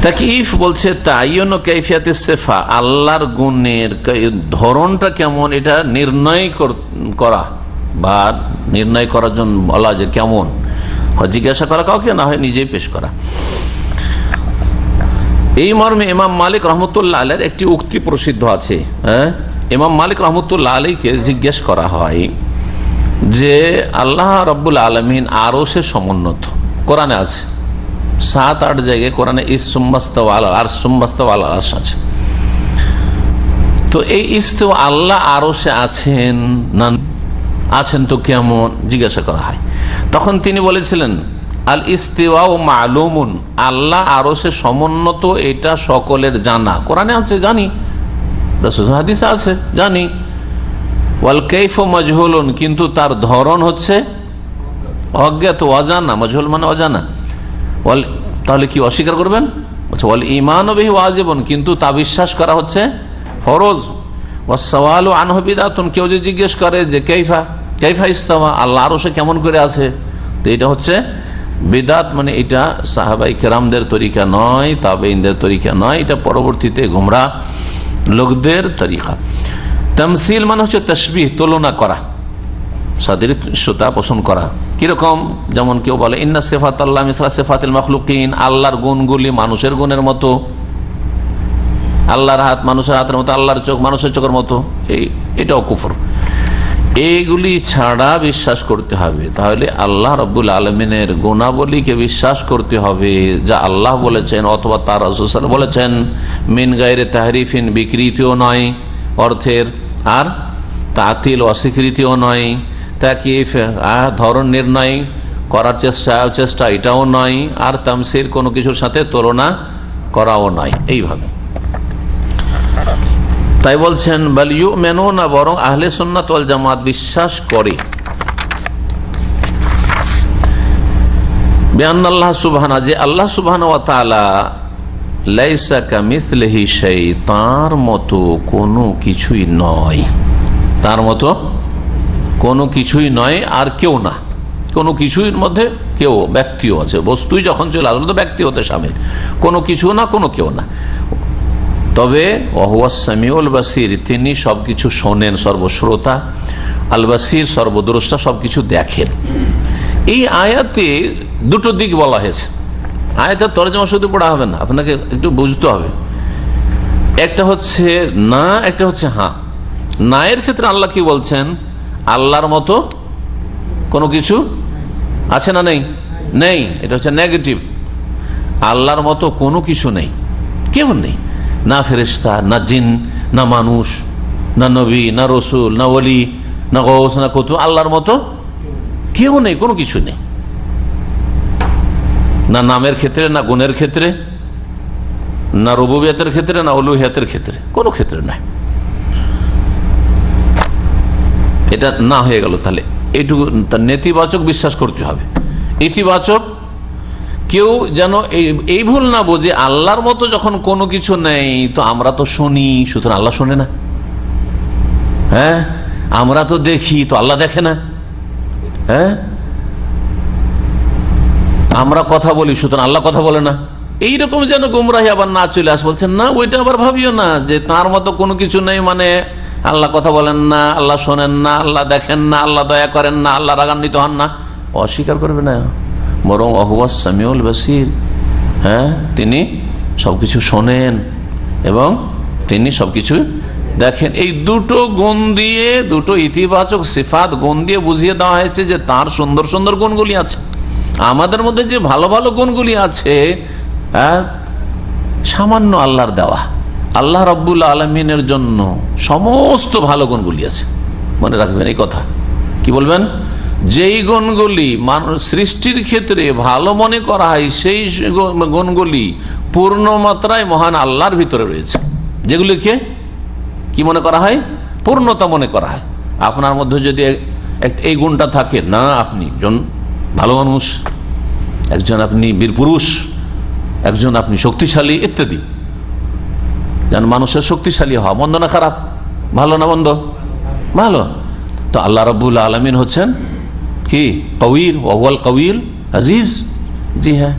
তাকিফ বলছে তাইয়ুন কাইফিয়াতিস সিফা, আল্লাহর গুণের ধরনটা কেমন এটা নির্ণয় করা, বা নির্ণয় করার জন্য বলা যে কেমন, জিজ্ঞাসা করা কাউকে, না হয় নিজেই পেশ করা। এই মর্মে ইমাম মালিক রহমতুল্লাহ আলাইহির একটি উক্তি প্রসিদ্ধ আছে। হ্যাঁ, ইমাম মালিক রহমতুল্লাহ আলাইহিকে জিজ্ঞেস করা হয় যে আল্লাহ রাব্বুল আলামিন আরশে সমুন্নত, কোরআনে আছে 7-8 জায়গায় কোরআনে আরশ আছে। তো এই ইস্তেওয়া আল্লাহ আরশে আছেন না, আছেন তো কেমন জিজ্ঞাসা করা হয়। তখন তিনি বলেছিলেন আল ইস্তিওয়া ও মালুমুন, আল্লাহ আরশে সমুন্নত এটা সকলের জানা, কোরআনে আছে জানি, রাসূল হাদিসে আছে জানি। ওয়াল কাইফু মাজহুলুন, কিন্তু তার ধরন হচ্ছে অজ্ঞাত, অজানা। মাজহুল মানে অজানা। তাহলে কি অস্বীকার করবেন? ওয়াল ঈমানু বিহি ওয়াজিবুন, কিন্তু তা বিশ্বাস করা হচ্ছে ফরজ। ওয়াস সাওয়ালু আনহু বিদআতুন, কেউ যদি জিজ্ঞেস করে যে কাইফা ইস্তাওয়া, আল্লাহ আরশে কেমন করে আছে, তো এটা হচ্ছে বিদআত, মানে এটা সাহাবায়ে কেরামদের তরিকা নয়, তাবেঈনদের তরিকা নয়, এটা পরবর্তীতে গোমরাহ লোকদের তরিকা। তামসিল মানে হচ্ছে তাশবিহ, তুলনা করা, সাদৃশ্যতা পোষণ করা। কিরকম? যেমন কেউ বলে ইন্না সিফাতাল্লাহি মিসলা সিফাতিল মাখলুকিন, আল্লাহর গুণগুলি মানুষের গুণের মতো, আল্লাহর হাত মানুষের হাতের মতো, আল্লাহর চোখ মানুষের চোখের মতো, এটাও কুফর। এইগুলি ছাড়া বিশ্বাস করতে হবে। তাহলে আল্লাহ রাব্বুল আলামিনের গুণাবলীকে বিশ্বাস করতে হবে, যা আল্লাহ বলেছেন অথবা তার রাসূল সাল্লাল্লাহু আলাইহি ওয়াসাল্লাম বলেছেন, মিন গায়রে তাহরিফিন, বিকৃতিও নয় অর্থের, আর তাতিল অস্বীকৃতিও নয়, তাকিফ ধরন নির্ণয় করার চেষ্টা এটাও নয়, আর তামসিল কোনো কিছুর সাথে তুলনা করাও নয়। এইভাবে তাই বলছেন বাল ইউমিনুনা, বরং আহলে সুন্নাত ওয়াল জামাত বিশ্বাস করে বিআন্নাল্লাহ সুবহানাহু, যে আল্লাহ সুবহানাহু ওয়া তাআলা লাইসা কামিসলিহি শাই, তার মতো কোনো কিছুই নয়, তার মতো কোনো কিছুই নয়, আর কেউ না, কোনো কিছুর মধ্যে কেউ, ব্যক্তিও আছে, বস্তুই যখন চলে আসলে তো ব্যক্তি হতে সামিল, কোনো কিছু না, কোনো কেউ না। তবে ওয়াহুয়াস সামিউল বাসির, তিনি সবকিছু শোনেন, সর্বশ্রোতা, আল বাসির সর্বদ্রষ্টা, সবকিছু দেখেন। এই আয়াতে দুটো দিক বলা হয়েছে। আয়াতের তরজমা শুধু পড়া হবে না, আপনাকে একটু বুঝতে হবে। একটা হচ্ছে না, একটা হচ্ছে হ্যাঁ। না এর ক্ষেত্রে আল্লাহ কি বলছেন, আল্লাহর মতো কোনো কিছু আছে না নেই? নেই, এটা হচ্ছে নেগেটিভ। আল্লাহর মতো কোনো কিছু নেই, কেউ নেই, না ফেরেশতা, না জিন, না মানুষ, না নবী, না রসুল, না ওলি, না গৌস, না কুতুব। আল্লাহর মতো কেউ নেই, কোনো কিছু নেই, না নামের ক্ষেত্রে, না গুণের ক্ষেত্রে, না রুবুবিয়তের ক্ষেত্রে, না উলুহিয়াতের ক্ষেত্রে, কোনো ক্ষেত্রে নাই। এটা না হয়ে গেল, তাহলে এইটুকু তার নেতিবাচক বিশ্বাস করতে হবে। ইতিবাচক কেউ যেন এই ভুল না বোঝে, আল্লাহর মতো যখন কোনো কিছু নেই তো আমরা তো শুনি, সুতরাং আল্লাহ শোনে না। হ্যাঁ, আমরা তো দেখি তো আল্লাহ দেখে না। হ্যাঁ, আমরা কথা বলি সুতরাং আল্লাহ কথা বলে না। এইরকম যেন গুমরাহি আবার না চলে আস। বলছেন না, ওইটা আবার ভাবিও না যে তার মতো কোনো কিছু নেই মানে আল্লাহ কথা বলেন না, আল্লাহ শোনেন না, আল্লাহ দেখেন না, আল্লাহ দয়া করেন না, আল্লাহ রাগান্বিত হন না। অস্বীকার করবে না, বরং অহুয়াস সামিউল বাসির। হ্যাঁ, তিনি সবকিছু শোনেন এবং তিনি সবকিছু দেখেন। এই দুটো গুণ দিয়ে, দুটো ইতিবাচক সিফাত গুণ দিয়ে বুঝিয়ে দেওয়া হয়েছে যে তার সুন্দর সুন্দর গুণগুলি আছে। আমাদের মধ্যে যে ভালো ভালো গুণগুলি আছে সামান্য আল্লাহর দেওয়া। আল্লাহ রাব্বুল আলামিনের জন্য সমস্ত ভালো গুণগুলি আছে, মনে রাখবেন এই কথা। কি বলবেন? যেই গুণগুলি মানুষ সৃষ্টির ক্ষেত্রে ভালো মনে করা হয় সেই গুণগুলি পূর্ণ মাত্রায় মহান আল্লাহর ভিতরে রয়েছে, যেগুলিকে কি মনে করা হয়? পূর্ণতা মনে করা হয়। আপনার মধ্যে যদি এই গুণটা থাকে, না আপনি একজন ভালো মানুষ, একজন আপনি বীর পুরুষ, একজন আপনি শক্তিশালী ইত্যাদি। যেন মানুষের শক্তিশালী হওয়া মন্দ না খারাপ, ভালো না মন্দ? ভালো। তো আল্লাহ রাব্বুল আলামিন হচ্ছেন কি? কবির, ওয়াল কবির আজিজ। জি হ্যাঁ,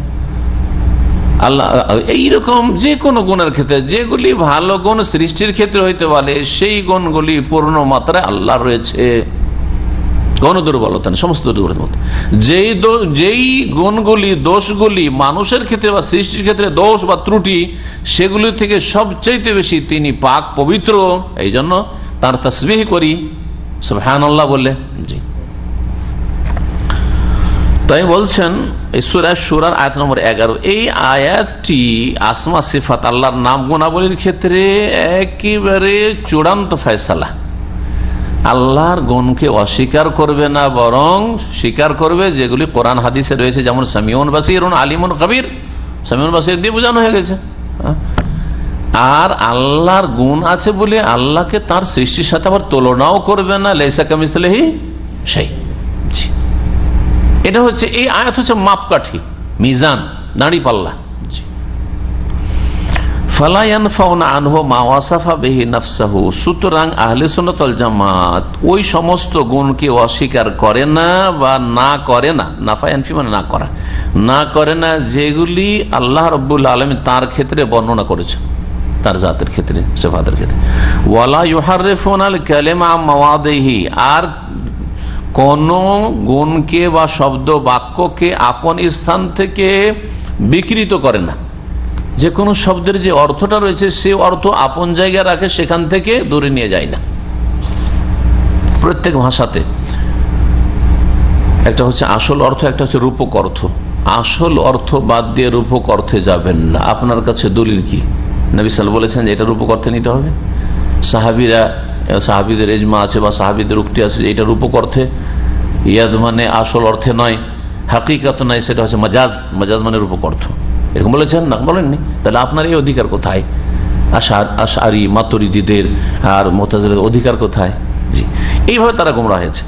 আল্লাহ এইরকম যে কোনো গুণের ক্ষেত্রে যেগুলি ভালো গুণ সৃষ্টির ক্ষেত্রে হইতে পারে সেই গুণগুলি পূর্ণ মাত্রায় আল্লাহ রয়েছে, কোন দুর্বলতা নেই, সমস্ত দুর্বলতার মধ্যে। যেই গুণগুলি, দোষগুলি মানুষের ক্ষেত্রে বা সৃষ্টির ক্ষেত্রে দোষ বা ত্রুটি, সেগুলি থেকে সবচাইতে বেশি তিনি পাক পবিত্র। এই জন্য তার তাসবিহ করি সুবহানাল্লাহ বলে। জি, তাই বলছেন এই সূরা শুরার আয়াত নম্বর 11। এই আয়াতটি আসমা সিফাত আল্লাহর নাম গুণাবলীর ক্ষেত্রে একেবারে চূড়ান্ত ফয়সালা। আল্লাহর গুণকে অস্বীকার করবে না, বরং স্বীকার করবে যেগুলি কোরআন হাদিসে রয়েছে, যেমন সামিউন বাসির, আলিমুন খাবির। সামিউন বাসির দিয়ে বোঝানো হয়ে গেছে। আর আল্লাহর গুণ আছে বলে আল্লাহকে তার সৃষ্টির সাথে আবার তুলনাও করবে না, লাইসা কামিসলিহি শাই। জি, এটা হচ্ছে এই আয়াত হচ্ছে মাপকাঠি, মিজান, দাঁড়ি পাল্লা। সুতরাং আহলে সুন্নাত ওয়াল জামাত ওই সমস্ত গুণকে অস্বীকার করে না বা না করে না, নাফায়ানফি মানে না করা, না করে না যেগুলি আল্লাহ রাব্বুল আলামিন তার ক্ষেত্রে বর্ণনা করেছেন, তার জাতের ক্ষেত্রে, সিফাতের ক্ষেত্রে। ওয়ালা ইউহাররিফুনাল কালিমা আন মাওয়াদিহি, আর কোন গুণকে বা শব্দ বাক্যকে আপন স্থান থেকে বিকৃত করে না। যে কোনো শব্দের যে অর্থটা রয়েছে সে অর্থ আপন জায়গায় রাখে, সেখান থেকে দূরে নিয়ে যায় না। প্রত্যেক ভাষাতে একটা হচ্ছে আসল অর্থ, একটা হচ্ছে রূপক অর্থ। আসল অর্থ বাদ দিয়ে রূপক অর্থে যাবেন না। আপনার কাছে দলিল কি? নবী সাল্লাল্লাহু আলাইহি ওয়াসাল্লাম যে এটা রূপক অর্থে নিতে হবে। সাহাবীদের ইজমা আছে বা সাহাবীদের উক্তি আছে এটা রূপক অর্থে, ইয়াদ মানে আসল অর্থে নয়, হাকিকাত নয়, সেটা হচ্ছে মাজাজ। মাজাজ মানে রূপক অর্থ, এরকম বলেছেন না? বলেননি। তাহলে আপনার এই অধিকার কোথায়? আশআরী মাতুরিদীদের আর মুতাজিলাদের অধিকার কোথায়? জি, এইভাবে তারা গোমরাহ হয়েছে।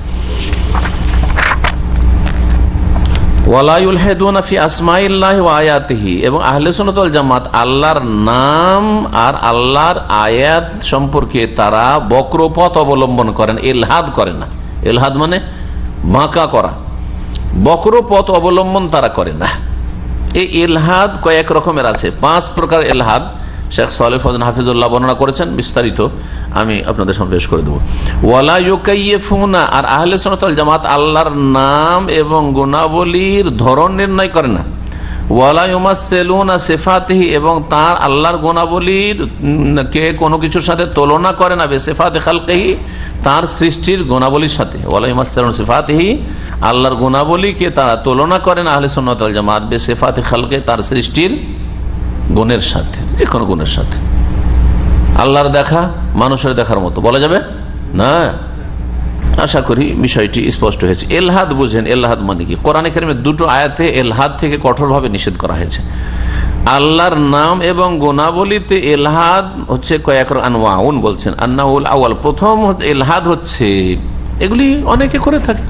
ওয়ালা ইউলহিদুনা ফি আসমাইল্লাহি ওয়া আয়াতিহি, এবং আহলে সুন্নাত ওয়াল জামাত আল্লাহর নাম আর আল্লাহর আয়াত সম্পর্কে তারা বক্রপথ অবলম্বন করেন, ইলহাদ করে না। ইলহাদ মানে বাঁকা করা, বক্রপথ অবলম্বন তারা করে না। এই ইলহাদ কয়েক রকমের আছে, 5 প্রকার ইলহাদ শেখ সালেহ ফজল হাফিজুল্লাহ বর্ণনা করেছেন বিস্তারিত, আমি আপনাদের সামনে পেশ করে দেবো। ওয়ালা ইউকাইয়িফুনা, আর আহলে সুন্নাত ওয়াল জামাত আল্লাহর নাম এবং গুণাবলীর ধরন নির্ণয় করে না। ওয়ালা ইউমাসসিলুনা সিফাতিহি, এবং তার আল্লাহর গুণাবলীর কে কোনো কিছুর সাথে তুলনা করে না, বিসিফাতি খালকিহি, তার সৃষ্টির গুণাবলীর সাথে। ওয়ালা ইউমাসসিলুনা সিফাতিহি, আল্লাহর গুণাবলীকে তারা তুলনা করে না আহলে সুন্নাত ওয়াল জামাত, বিসিফাতি খালকি, তার সৃষ্টির গুণের সাথে, যে কোনো গুণের সাথে। আল্লাহর দেখা মানুষের দেখার মতো বলা যাবে না। আশা করি বিষয়টি স্পষ্ট হয়েছে। এলহাদ বুঝেন, এলহাদ মানে কি? কোরআনে কারিমে দুটো আয়াতে এলহাদ থেকে কঠোরভাবে নিষেধ করা হয়েছে। আল্লাহর নাম এবং গুণাবলীতে এলহাদ হচ্ছে কয়েক আনওয়াউন বলছেন। আন্নাউল আউয়াল, প্রথম এলহাদ হচ্ছে, এগুলি অনেকে করে থাকে,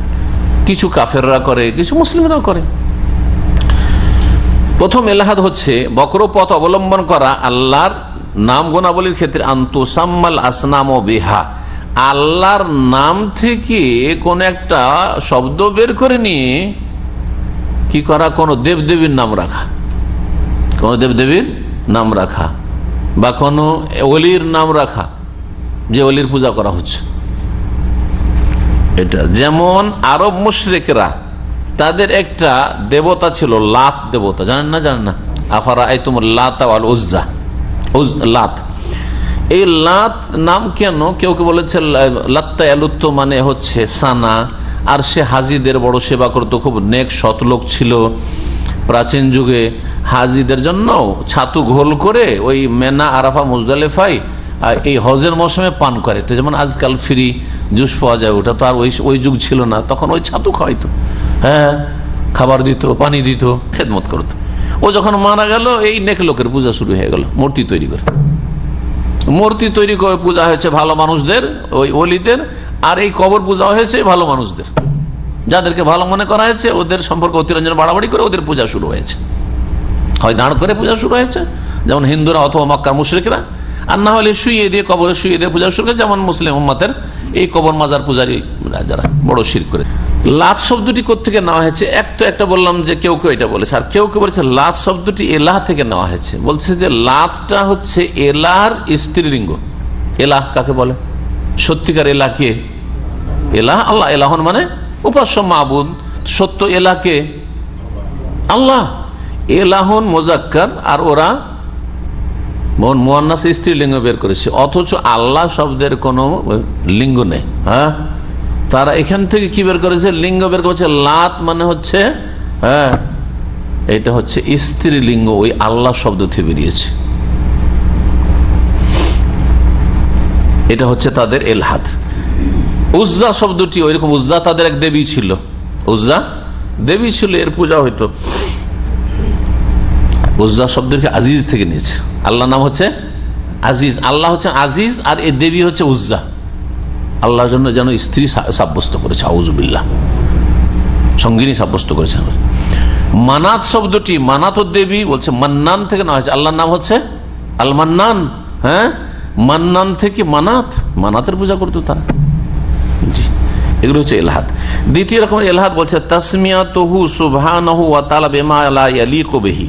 কিছু কাফেররা করে, কিছু মুসলিমরাও করে। প্রথম এলহাদ হচ্ছে বক্র পথ অবলম্বন করা আল্লাহর নাম গুণাবলীর ক্ষেত্রে, আনতুসাম্মাল আসনাম বিহা, আল্লাহর নাম থেকে কোন একটা শব্দ বের করে নিয়ে কি করা, কোন দেবদেবীর নাম রাখা, কোন দেবদেবীর নাম রাখা, বা কোন ওলির নাম রাখা, যে ওলির পূজা করা হচ্ছে। এটা যেমন আরব মুশরিকরা, তাদের একটা দেবতা ছিল লাত দেবতা, জানেন না? জানেন না? আফারা আইতুমুল লাত ওয়াল উজ্জা, লাত। এই লাত নাম কেন? কেউ কেউ বলেছে লাত্তা এলুত্ত মানে হচ্ছে সানা, আর সে হাজিদের বড় সেবা করতো, খুব নেক সৎ লোক ছিল। প্রাচীন যুগে হাজিদের জন্য ছাতু ঘোল করে ওই মেনা আরাফা মুজদালিফায় এই হজের মৌসুমে পান করে। তো যেমন আজকাল ফ্রি জুস পাওয়া যায়, ওটা তো আর ওই যুগ ছিল না, তখন ওই ছাতু খাওয়াইতো, হ্যাঁ, খাবার দিত, পানি দিত, খেদমত করতো। ও যখন মারা গেল, এই নেক লোকের পূজা শুরু হয়ে গেল, মূর্তি তৈরি করে। মূর্তি তৈরি করে পূজা হয়েছে ভালো মানুষদের, ওই ওলিদের, আর এই কবর পূজা হয়েছে ভালো মানুষদের, যাদেরকে ভালো মনে করা হয়েছে, ওদের সম্পর্কে অতিরঞ্জন বাড়াবাড়ি করে ওদের পূজা শুরু হয়েছে। হয় দাঁড় করে পূজা শুরু হয়েছে যেমন হিন্দুরা অথবা মক্কার মুশরিকরা, আর না হলে শুয়ে দিয়ে, কবরে শুয়ে দিয়ে পূজা শুরু করে, যেমন মুসলিম উম্মতের এই কবর মাজার পূজারী যারা বড় শিরক করে। লাত শব্দটি কোত্থেকে নেওয়া হয়েছে? একটা বললাম যে কেউ কেউ এটা বলেছে, আর কেউ কেউ বলেছে লাত শব্দটি এলাহ থেকে নেওয়া হয়েছে। বলছে যে লাতটা হচ্ছে এলাহর স্ত্রীলিঙ্গ। এলাহ কাকে বলে? সত্যিকার এলাহ কে? এলাহ আল্লাহ। এলাহন মানে উপাস্য মাবুদ। সত্য এলাহ কে? আল্লাহ। এলাহন মুজাক্কার, আর ওরা মুয়ান্নাস স্ত্রীলিঙ্গ বের করেছে, অথচ আল্লাহ শব্দের কোনো লিঙ্গ নেই। হ্যাঁ, তারা এখান থেকে কি বের করেছে? লিঙ্গ বের করেছে। লাত মানে হচ্ছে, হ্যাঁ, এটা হচ্ছে স্ত্রীলিঙ্গ, ওই আল্লাহ শব্দ থেকে বেরিয়েছে। এটা হচ্ছে তাদের এলহাদ। উজ্জা শব্দটি ওইরকম, উজ্জা তাদের এক দেবী ছিল, উজ্জা দেবী ছিল, এর পূজা হইতো। উজ্জা শব্দকে আজিজ থেকে নিয়েছে। আল্লাহ নাম হচ্ছে আজিজ, আল্লাহ হচ্ছে আজিজ, আর এই দেবী হচ্ছে উজ্জা। আল্লাহর জন্য যেন স্ত্রী সাব্যস্ত করেছে, আউযুবিল্লাহ, সঙ্গিনী সাব্যস্ত করেছে। মানাত শব্দটি, মানাত দেবী বলছে মান্নান থেকে নেওয়া হয়েছে। আল্লাহর নাম হচ্ছে আল মান্নান। হ্যাঁ, মান্নান থেকে মানাত, মানাতের পূজা করতো তারা। জি, এগুলো হচ্ছে এলহাদ। দ্বিতীয় রকমের এলহাদ বলছে তাসমিয়াতুহু সুবহানাহু ওয়া তাআলা বিমা লা ইয়ালিকু বিহি,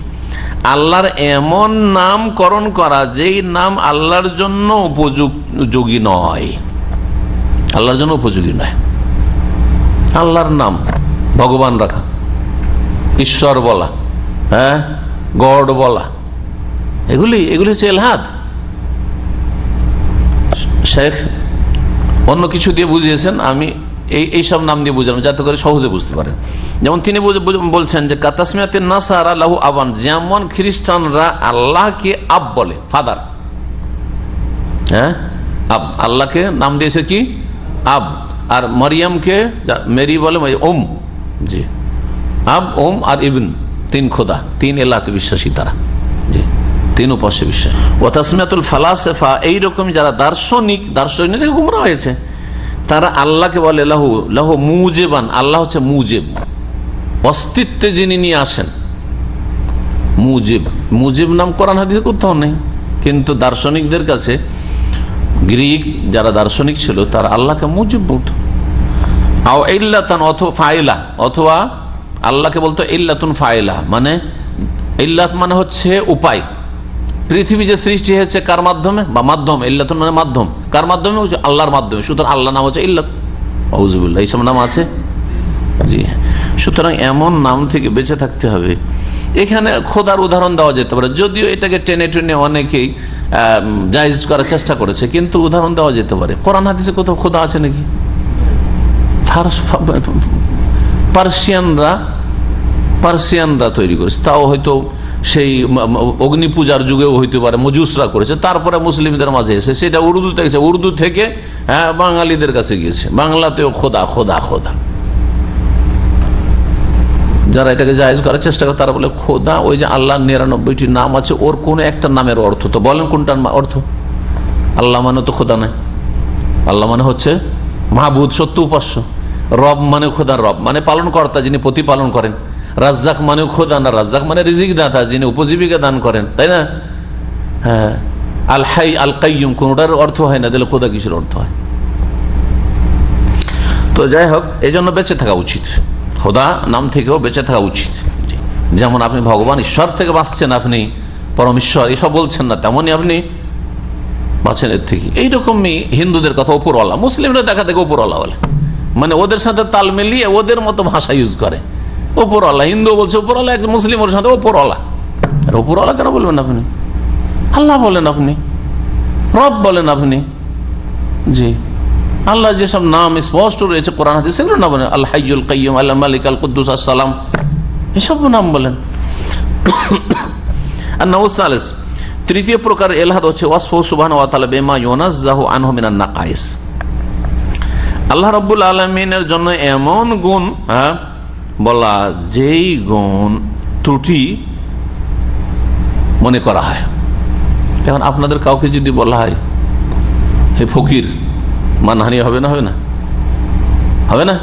আল্লাহর এমন নামকরণ করা যেই নাম আল্লাহর জন্য উপযোগী নয়, আল্লাহর জন্য উপযোগী নয়। আল্লাহর নাম ভগবান রাখা, ঈশ্বর বলা, হ্যাঁ, গড বলা, এগুলি হচ্ছে এলহাদ। শেখ অন্য কিছু দিয়ে বুঝিয়েছেন, আমি এইসব নাম দিয়ে বুঝলাম যাতে করে সহজে বুঝতে পারেন। যেমন তিনি বলছেন যে কাতাসমিয়াতিন নাসারা লাহু আবান, যেমন খ্রিস্টানরা আল্লাহকে আব বলে, ফাদার। হ্যাঁ, আব, আল্লাহকে নাম দিয়েছে কি? আব। আর মারিয়ামকে মেরি বলে ওম। জি, আব, ওম আর ইবন, তিন খোদা, তিন এলাহতে বিশ্বাসী তারা। জি, তিন উপাস্যে বিশ্বাস। ও তাসমিয়াতুল ফালাসিফা, এইরকম যারা দার্শনিক গুমরা হয়েছে, তারা আল্লাহকে বলে লাহু লাহু মুজেবান, আল্লাহ হচ্ছে মুজেব, অস্তিত্বে যিনি নিয়ে আসেন, মুজিব। মুজিব নাম কোরআন হাদিসে কোথাও নেই, কিন্তু দার্শনিকদের কাছে, গ্রিক যারা দার্শনিক ছিল, তারা আল্লাহকে মুজিব বলতো। আও ইল্লাতান, অথবা ফাইলা, অথবা আল্লাহকে বলতো ইল্লাতুন ফাইলা, মানে ইল্লাত মানে হচ্ছে উপায়। পৃথিবী যে সৃষ্টি হয়েছে কার মাধ্যমে? বা মাধ্যম, ইল্লাতুন মানে মাধ্যম, কার মাধ্যমে? আল্লাহর মাধ্যমে। সুতরাং আল্লাহ নাম হচ্ছে ইল্লাত। আউযুবিল্লাহ, এইসব নাম আছে? জি। সুতরাং এমন নাম থেকে বেঁচে থাকতে হবে। এখানে খোদার উদাহরণ দেওয়া যেতে পারে, যদিও এটাকে টেনে টেনে অনেকেই জায়েজ করার চেষ্টা করেছে, কিন্তু উদাহরণ দেওয়া যেতে পারে। কোরআন হাদিসে কোথাও খোদা আছে নাকি? পার্সিয়ানরা তৈরি করেছে, তাও হয়তো সেই অগ্নি পূজার যুগেও হইতে পারে, মজুসরা করেছে, তারপরে মুসলিমদের মাঝে এসে সেটা উর্দুতে গেছে, উর্দু থেকে বাঙালিদের কাছে গিয়েছে, বাংলাতেও খোদা খোদা খোদা। যারা এটাকে জায়েজ করার চেষ্টা করে তারা বলে খোদা ওই যে আল্লাহর 99টি নাম আছে, ওর কোন একটা নামের অর্থ তো বলেন, কোনটার অর্থ? আল্লাহ মানে তো খোদা নয়, আল্লাহ মানে হচ্ছে মাহবুদ, সত্য উপাস্য। রব মানে খোদার রব মানে পালন কর্তা, যিনি প্রতিপালন করেন। রাজ্জাক মানে খোদা না, রাজ্জাক মানে রিজিক দাতা, যিনি উপজীবিকা দান করেন, তাই না? হ্যাঁ, আল হাই আল কাইয়ুম কোনটার অর্থ হয় না, তাহলে খোদা কিসের অর্থ হয়? তো যাই হোক, এই জন্য বেঁচে থাকা উচিত, খোদা নাম থেকেও বেঁচে থাকা উচিত। যেমন আপনি ভগবান ঈশ্বর থেকে বাঁচছেন, আপনি পরমেশ্বর এসব বলছেন না, তেমনই আপনি বাঁচেন এর থেকে। এইরকমই হিন্দুদের কথা ওপরওয়ালা, মুসলিমরা দেখা থেকে ওপরওয়ালা বলে, মানে ওদের সাথে তাল মিলিয়ে ওদের মতো ভাষা ইউজ করে। ওপরওয়ালা, হিন্দু বলছে ওপরওয়ালা, এক মুসলিম ওর সাথে ওপরওয়ালা। আর ওপরওয়ালা কেন বলবেন আপনি? আল্লাহ বলেন, আপনি রব বলেন আপনি। জি, আল্লাহ যেসব নাম স্পষ্ট রয়েছে কোরআন হাদিসে সেগুলো না বলেন, আল হাইয়ুল কাইয়ুম, আল মালিক, আল কুদ্দুস, আসসালাম, এসব নাম বলেন। আর নাউসালিস, তৃতীয় প্রকার ইলহাদ হচ্ছে ওয়াসফু সুবহানাহু ওয়া তাআলা বিমা ইউনাজ্জাহু আনহু মিনান নাকাইস। আল্লাহ রাব্বুল আলামিনের জন্য এমন গুণ বলা, যেই গুণ ত্রুটি মনে করা হয়। এখন আপনাদের কাউকে যদি বলা হয় হে ফকির, মানহানি হবে না? হবে না? হবে না?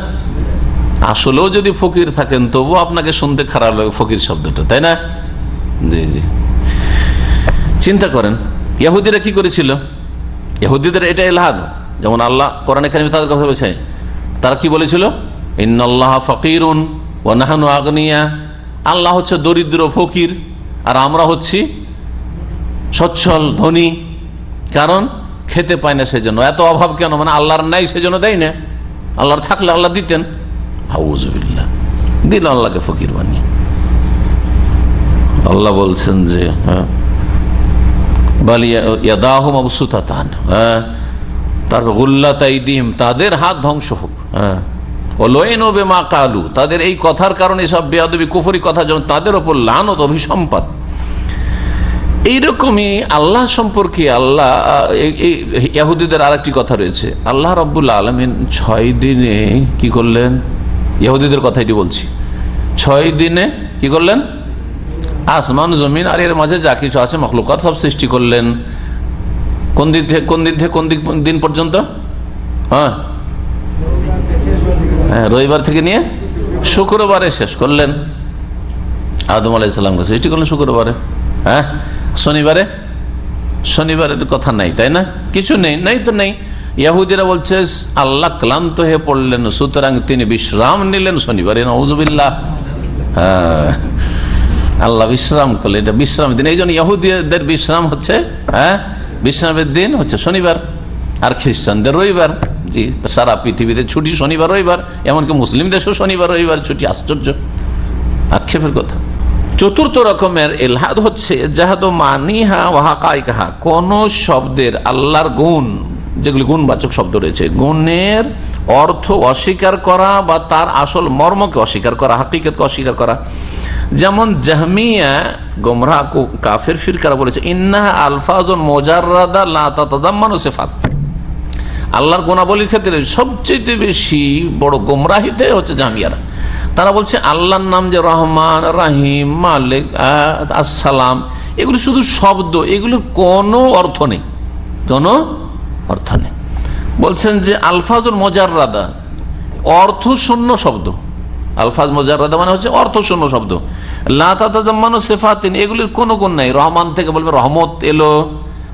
আসলেও যদি ফকির থাকেন তবু আপনাকে শুনতে খারাপ লাগে ফকির শব্দটা, তাই না? জি জি, চিন্তা করেন ইহুদিরা কি করেছিল। ইহুদিদের এটা ইলহাদ। যেমন আল্লাহ কোরআনে কারিমে তাদের কথা বলছে, তারা কি বলেছিল? ইন্নাল্লাহা ফাকিরুন ওয়া নাহনু আগনিয়া। আল্লাহ হচ্ছে দরিদ্র ফকির আর আমরা হচ্ছি সচ্ছল ধনী। কারণ খেতে পায় না সেজন্য। এত অভাব কেন? মানে আল্লাহর নাই সেজন্য দেয় না, আল্লাহর থাকলে আল্লাহ দিতেন। আউযুবিল্লাহ, দিল আল্লাহকে ফকির বানিয়ে। আল্লাহ বলছেন যে তাদের হাত ধ্বংস হোক, তাদের এই কথার কারণে সব বেয়াদবি কুফরি কথা যেন তাদের ওপর লানত, অভিসম্পাত। এইরকমই আল্লাহ সম্পর্কে আল্লাহ ইহুদিদের আর একটি কথা রয়েছে। আল্লাহ রাব্বুল আলামিন 6 দিনে কি করলেন? ইহুদিদের কথা এটি বলছি। 6 দিনে কি করলেন? আসমান জমিন আর এর মাঝে যা কিছু আছে মখলুকাত সব সৃষ্টি করলেন। কোন দিন থেকে কোন দিন পর্যন্ত? হ্যাঁ, রবিবার থেকে নিয়ে শুক্রবারে শেষ করলেন। আদম আলাইহিস সালামকে সৃষ্টি করলেন শুক্রবারে। হ্যাঁ, শনিবারের কথা নাই, তাই না? কিছু নেই তো নেই। ইহুদিরা বলছে আল্লাহ ক্লান্ত হয়ে পড়লেন, সুতরাং তিনি বিশ্রাম নিলেন শনিবারে। নাউযুবিল্লাহ। হ্যাঁ, আল্লাহ বিশ্রাম করলেন, এটা বিশ্রাম দিন। এই জন্য ইহুদিদের বিশ্রাম হচ্ছে বিশ্রামের দিন হচ্ছে শনিবার, আর খ্রিস্টানদের রবিবার। জি, সারা পৃথিবীতে ছুটি শনিবার রবিবার, এমনকি মুসলিম দেশেও শনিবার রবিবার ছুটি। আশ্চর্য, আক্ষেপের কথা। চতুর্থ রকমের ইলহাদ হচ্ছে জাহাদু মানিহা ওয়া হাকাইকাহা, কোন শব্দের আল্লাহর গুণ, যেগুলি গুণবাচক শব্দ রয়েছে, গুণের অর্থ অস্বীকার করা বা তার আসল মর্মকে অস্বীকার করা, হাকিকতকে অস্বীকার করা। যেমন জাহমিয়া গোমরাহ কাফের ফিরকারা বলেছে ইন্নাহা আলফাজুন মুজাররাদা লা তাতাদাম্মানু সিফাত। আল্লাহর গুণাবলীর ক্ষেত্রে সবচেয়ে বেশি বড় গোমরাহিতে হচ্ছে জাহমিয়ারা। তারা বলছে আল্লাহর নাম যে রহমান, রাহিম, মালিক, আসসালাম, এগুলো শুধু শব্দ, এগুলোর কোনো অর্থ নেই, কোনো অর্থ নেই। বলছেন যে আলফাজুল মুজাররাদা, অর্থশূন্য শব্দ। আলফাজ মুজাররাদা মানে হচ্ছে অর্থশূন্য শব্দ। লা তাতাযাম্মানু সিফাতিন, এগুলির কোনো গুণ নাই। রহমান থেকে বলবে রহমত এলো,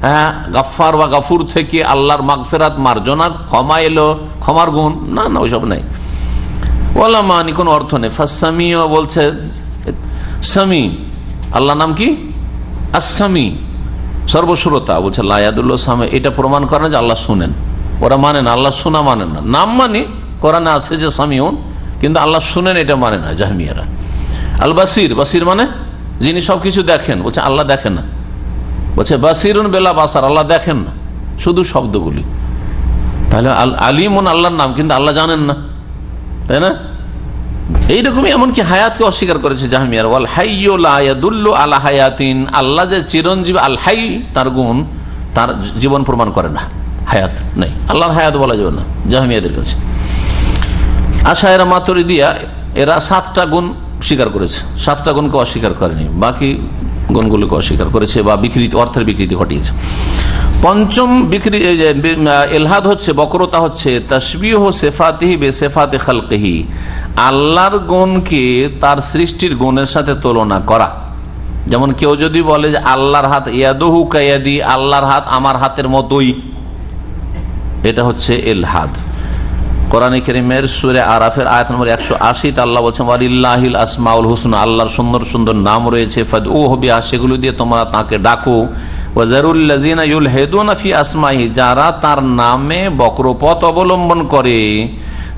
হ্যাঁ, গাফফার বা গাফুর থেকে আল্লাহর মাগফিরাত, মার্জনা, ক্ষমা এলো, ক্ষমার গুণ না, ওইসব নাই। ওয়ালা মানি, কোনো অর্থ নেই। ফাসামিও বলছে সামি, আল্লাহ নাম কি? আসামি, সর্বশ্রোতা। বলছে লায়াদুল্লাহ সামে, এটা প্রমাণ করে না যে আল্লাহ শুনেন। ওরা মানে না, আল্লাহ শোনা মানে না। নাম মানে কোরআনে আছে যে সামিউন, কিন্তু আল্লাহ শুনেন এটা মানে না জাহমিয়ারা। আল বাসির, বাসির মানে যিনি সবকিছু দেখেন, বলছে আল্লাহ দেখেন না, বলছে বাসিরুন বেলা বাসার, আল্লাহ দেখেন না, শুধু শব্দগুলি। তাহলে আলিমুন আল্লাহর নাম, কিন্তু আল্লাহ জানেন না, তাই না? এইরকমই এমনকি হায়াতকে অস্বীকার করেছে জাহমিয়ার। ওয়াল হাইয়্যু লা ইয়াদুল্লু আলা হায়াতিন, আল্লাহ যে চিরঞ্জীবী, আল হাই তার গুণ, তার জীবন প্রমাণ করে না, হায়াত নেই, আল্লাহর হায়াত বলা যাবে না জাহমিয়াদের কাছে। আশায়েরা মাতুরিদিয়া এরা 7টা গুণ স্বীকার করেছে, 7টা গুণকে অস্বীকার করেনি, বাকি গুণগুলোকে অস্বীকার করেছে বা বিকৃতি, অর্থের বিকৃতি ঘটিয়েছে। পঞ্চম ইলহাদ হচ্ছে, বক্রতা হচ্ছে তাশবিহ সিফাতিহি বিসিফাতি খালকিহি, আল্লাহর গুণকে তার সৃষ্টির গুণের সাথে তুলনা করা। যেমন কেউ যদি বলে যে আল্লাহর হাত ইয়াদুহু কায়াদি, আল্লাহর হাত আমার হাতের মতোই, এটা হচ্ছে ইলহাদ। কোরআনে কারীমের সূরা আরাফের আয়াত নম্বর 180 আল্লাহ বলছেন ওয়ালিল্লাহিল আসমাউল হুসনা, আল্লাহর সুন্দর সুন্দর নাম রয়েছে, ফাদউহু বিহা, সেগুলো দিয়ে তোমরা তাকে ডাকো। ওয়াজারুল্লাযিনা ইউলহিদুনা ফি আসমাইহি, যারা তার নামে বক্রপথ অবলম্বন করে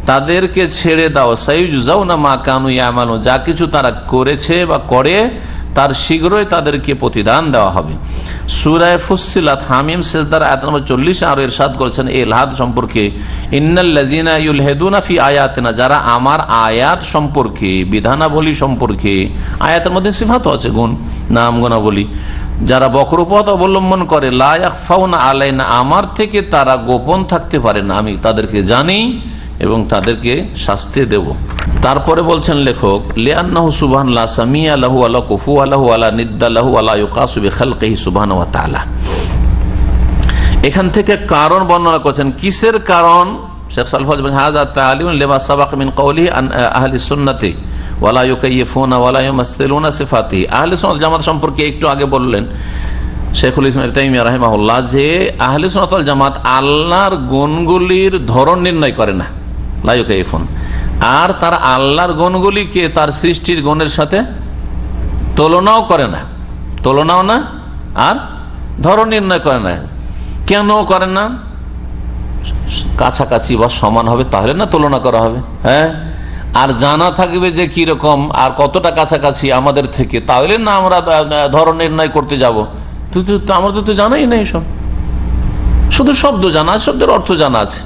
তাদেরকে ছেড়ে দাও। সাইয়ুজাউনা মা কানু ইয়ামালুন, যা কিছু তারা করেছে বা করে তার শীঘ্রই তাদেরকে প্রতিদান দেওয়া হবে। সূরা ফুসসিলাত হামিম সিজদার আয়াত নম্বর 40 আরো ইরশাদ করেছেন ইলহাদ সম্পর্কে, ইন্নাল্লাযিনা ইউলহিদুনা ফি আয়াতিনা, যারা আমার আয়াত সম্পর্কে, বিধানাবলী সম্পর্কে, আয়াতের মধ্যে সিফাতও আছে, গুণ, নাম, গুণাবলী, যারা বক্রপথ অবলম্বন করে, লা ইয়াখফাউনা আলাইনা, আমার থেকে তারা গোপন থাকতে পারে না, আমি তাদেরকে জানি এবং তাদেরকে শাস্তি দেব। তারপরে বলছেন লেখক, লিআন্নাহু সুবহানাল্লাহ সামিয়া লাহু ওয়ালা কুফুয়া লাহু ওয়ালা নিদ্দা লাহু ওয়ালা ইউকাসু বিখালকিহি সুবহানাহু ওয়া তাআলা। এখান থেকে কারণ বর্ণনা করছেন, কিসের কারণ? শেখ সালেহ বলেন হাযা তা'লিমুন লিমা সাবাক মিন কওলিহি আন আহলি সুন্নাতি ওয়ালা ইউকাইয়িফুনা ওয়ালা ইউমাসসিলুনা সিফাতি। আহলে সুন্নাত ওয়াল জামাত সম্পর্কে একটু আগে বললেন শেখুল ইসলাম ইবনে তাইমিয়া রাহিমাহুল্লাহ, যে আহলে সুন্নাত ওয়াল জামাত আল্লাহর গুণগুলির ধরন নির্ণয় করে না, লা ইউকাইয়িফুন, আর তার আল্লাহর গুণগুলিকে তার সৃষ্টির গুণের সাথে তুলনাও করে না, তুলনাও না, আর ধরন নির্ণয় করে না। কেন করে না? কাছাকাছি বা সমান হবে তাহলে না তুলনা করা হবে, হ্যাঁ, আর জানা থাকবে যে কিরকম আর কতটা কাছাকাছি আমাদের থেকে, তাহলে না আমরা ধরন নির্ণয় করতে যাব। আমাদের তো জানাই নেই, সব শুধু শব্দ জানা, শব্দের অর্থ জানা আছে।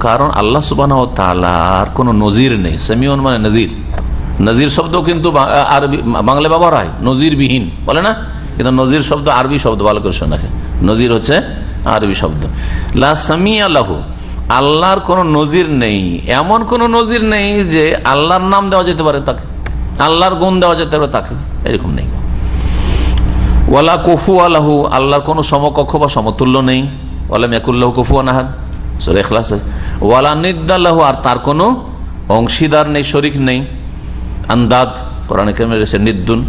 কারণ আল্লাহ সুবহানাহু ওয়া তাআলার কোন নজির নেই। সামিউন মানে নজির, নজির শব্দ কিন্তু আরবি বাংলা ব্যবহার হয়, নজির বিহীন বলে না, কিন্তু নজির শব্দ আরবি শব্দ, ভালো করে শোনা, নজির হচ্ছে আরবি শব্দ। লা সামিয়া লাহু, আল্লাহর কোন নজির নেই, এমন কোন নজির নেই যে আল্লাহর নাম দেওয়া যেতে পারে তাকে, আল্লাহর গুণ দেওয়া যেতে পারে তাকে, এরকম নেই। ওয়ালা কুফুয়া লাহু, আল্লাহর কোন সমকক্ষ বা সমতুল্য নেই। ওয়ালাম ইয়াকুল্লাহু কুফুয়ান আহাদ, সূরা ইখলাস। ওয়ালা নিদ্দা লাহু, আর তার কোনো অংশীদার নেই, শরীক নেই। আন্দাদ, কোরআনে কারিমে রয়েছে নিদ্দুন,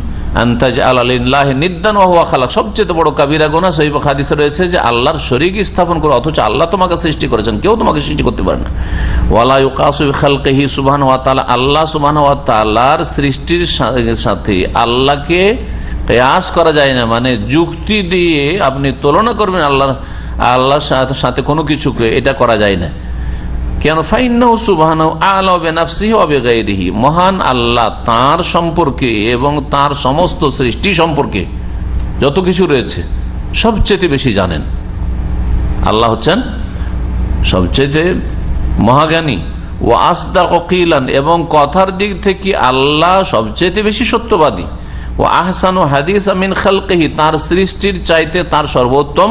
আনতাজআলা লিল্লাহি নিদ্দান ওয়া হুয়া খালাক, সবচেয়ে বড় কাবিরা গুনাহ। সহিহ হাদিসে রয়েছে যে আল্লাহর শরীক স্থাপন করে, অথচ আল্লাহ তোমাকে সৃষ্টি করেছেন, কেউ তোমাকে সৃষ্টি করতে পারে না। ওয়ালা ইউকাসু বিখালকিহি সুবহানাহু ওয়া তাআলা, আল্লাহ সুবহানাহু ওয়া তাআলার সৃষ্টির সাথে আল্লাহকে কিয়াস করা যায় না, মানে যুক্তি দিয়ে আপনি তুলনা করবেন আল্লাহর সাথে কোনো কিছুকে, এটা করা যায় না। কেন? ফাইন্নাহু সুবহানাহু আ'লা বিনাফসিহি ওয়া বিগাইরিহি, মহান আল্লাহ তার সম্পর্কে এবং তার সমস্ত সৃষ্টি সম্পর্কে যত কিছু রয়েছে সবচেয়ে বেশি জানেন। আল্লাহ হচ্ছেন সবচেয়ে মহাজ্ঞানী। ওয়া আসদাকু কিলান, এবং কথার দিক থেকে আল্লাহ সবচেয়ে বেশি সত্যবাদী। ওয়া আহসানু হাদিসা মিন খালকিহি, তার সৃষ্টির চাইতে তার সর্বোত্তম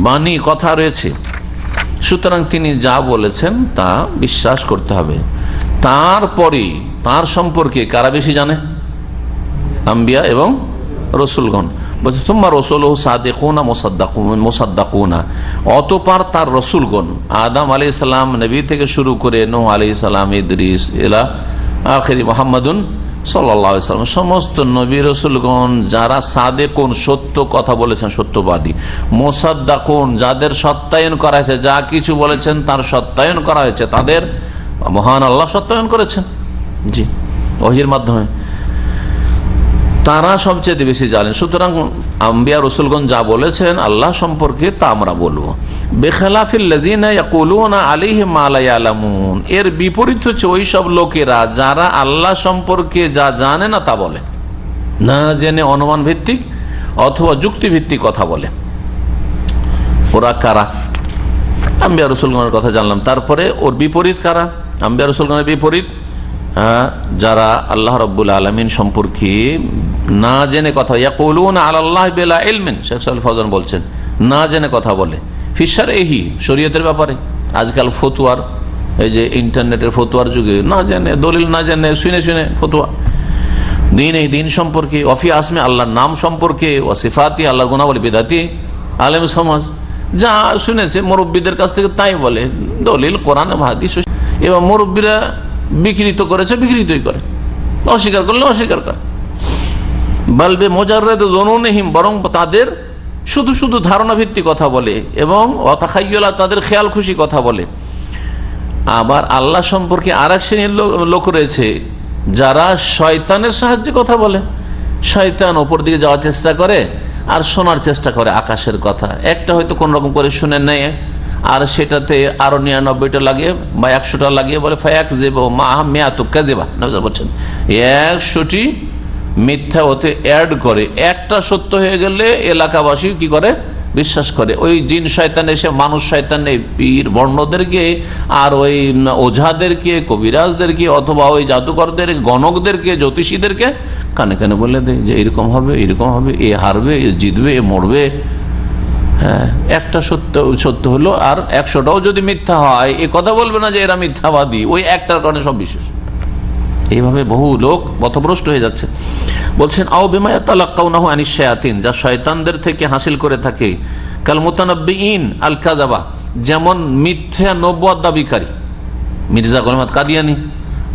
বাণী, কথা রয়েছে। সুতরাং তিনি যা বলেছেন তা বিশ্বাস করতে হবে। তারপরে তার সম্পর্কে কারা বেশি জানে? আম্বিয়া এবং রসুলগণ। বলছে তোমরা রসুলহু সাদিকুনা মুসাদ্দাকুনা, অতঃপর তার রসুলগণ, আদম আলাইহিস সালাম নবী থেকে শুরু করে নূহ আলাইহিস সালাম, ইদ্রিস ইলা আখিরি মুহাম্মাদুন সাল্লাল্লাহু আলাইহি ওয়াসাল্লাম, সমস্ত নবী রসুলগণ যারা সাদেকুন, সত্য কথা বলেছেন, সত্যবাদী, মুসাদ্দাকুন, যাদের সত্যায়ন করা হয়েছে, যা কিছু বলেছেন তার সত্যায়ন করা হয়েছে, তাদের মহান আল্লাহ সত্যায়ন করেছেন, জি, ওহীর মাধ্যমে। তারা সবচেয়ে বেশি জানেন। সুতরাং আম্বিয়া রসুলগণ যা বলেছেন আল্লাহ সম্পর্কে তা আমরা বলবো। বেখিলাফিল্লাযিনা ইয়াকুলুনা আলাইহি মা লা ইয়ালামুন, এর বিপরীত হচ্ছে ওই সব লোকেরা যারা আল্লাহ সম্পর্কে যা জানে না তা বলে, না জেনে অনুমান ভিত্তিক অথবা যুক্তি ভিত্তিক কথা বলে। ওরা কারা? আম্বিয়া রসুলগণের কথা জানলাম, তারপরে ওর বিপরীত কারা? আম্বিয়া রসুলগণের বিপরীত যারা আল্লাহ রাব্বুল আলামিন সম্পর্কে না জেনে কথা, ইয়াকুলুনা আলাল্লাহি বিলা ইলমিন, শেখ সালেহ ফৌজান বলছেন না জেনে কথা বলে, ফিশারহি, শরীয়তের ব্যাপারে। আজকাল ফতুয়ার, এই যে ইন্টারনেটের ফতুয়ার যুগে না জেনে, দলিল না জেনে শুনে শুনে ফতুয়া, দিন সম্পর্কে, ওয়াফি আসমে আল্লাহর নাম সম্পর্কে, ওয়া সিফাতি আল্লাহর গুণাবলী, বিদাতি আলেম সমাজ যা শুনেছে মুরব্বীদের কাছ থেকে তাই বলে, দলিল কোরআন হাদিস। এবং মুরব্বীরা বিকৃত করেছে, বিকৃতই করে, অস্বীকার করলে অস্বীকার করে। বলবে মুজাররাদ জুনুনহিম, বরং তাদের শুধু শুধু ধারণা ভিত্তিক কথা বলে এবং ওয়াতাখায়্যুলা, তাদের খেয়াল খুশি কথা বলে। আবার আল্লাহ সম্পর্কে আরেক শ্রেণীর লোক রয়েছে যারা শয়তানের সাহায্যে কথা বলে। শয়তান ওপর দিকে যাওয়ার চেষ্টা করে আর শোনার চেষ্টা করে আকাশের কথা। একটা হয়তো কোন রকম করে শুনে নেয় আর সেটাতে আরো 99টা লাগিয়ে বা 100টা লাগিয়ে বলে ফায়াক জেব মা মেয়াতু কাযিবা, নবী বলছেন 100টি মিথ্যা ওতে অ্যাড করে, একটা সত্য হয়ে গেলে এলাকাবাসী কি করে? বিশ্বাস করে। ওই জিন শয়তান এসে মানুষ শয়তান এই পীর বর্ণদেরকে আর ওই ওঝাদেরকে, কবিরাজদেরকে অথবা ওই জাদুকরদের, গণকদেরকে, জ্যোতিষীদেরকে কানে কানে বলে দেয় যে এরকম হবে, এরকম হবে, এ হারবে, এ জিতবে, এ মরবে। হ্যাঁ, একটা সত্য হলো আর 100টাও যদি মিথ্যা হয়, এ কথা বলবে না যে এরা মিথ্যাবাদী, ওই একটার কারণে সব বিশ্বাস। এইভাবে বহু লোক পথভ্রষ্ট হয়ে যাচ্ছে। বলছেন আও বিমা ইয়াতালাক্কাউনাহু আনিশ শায়াতিন, যা শয়তানদের থেকে হাসিল করে থাকে, কাল মুতানাব্বিইন আল কাযাবা, যেমন মিথ্যা নবুয়ত দাবিকারী, মির্জা গোলাম আহমদ কাদিয়ানী,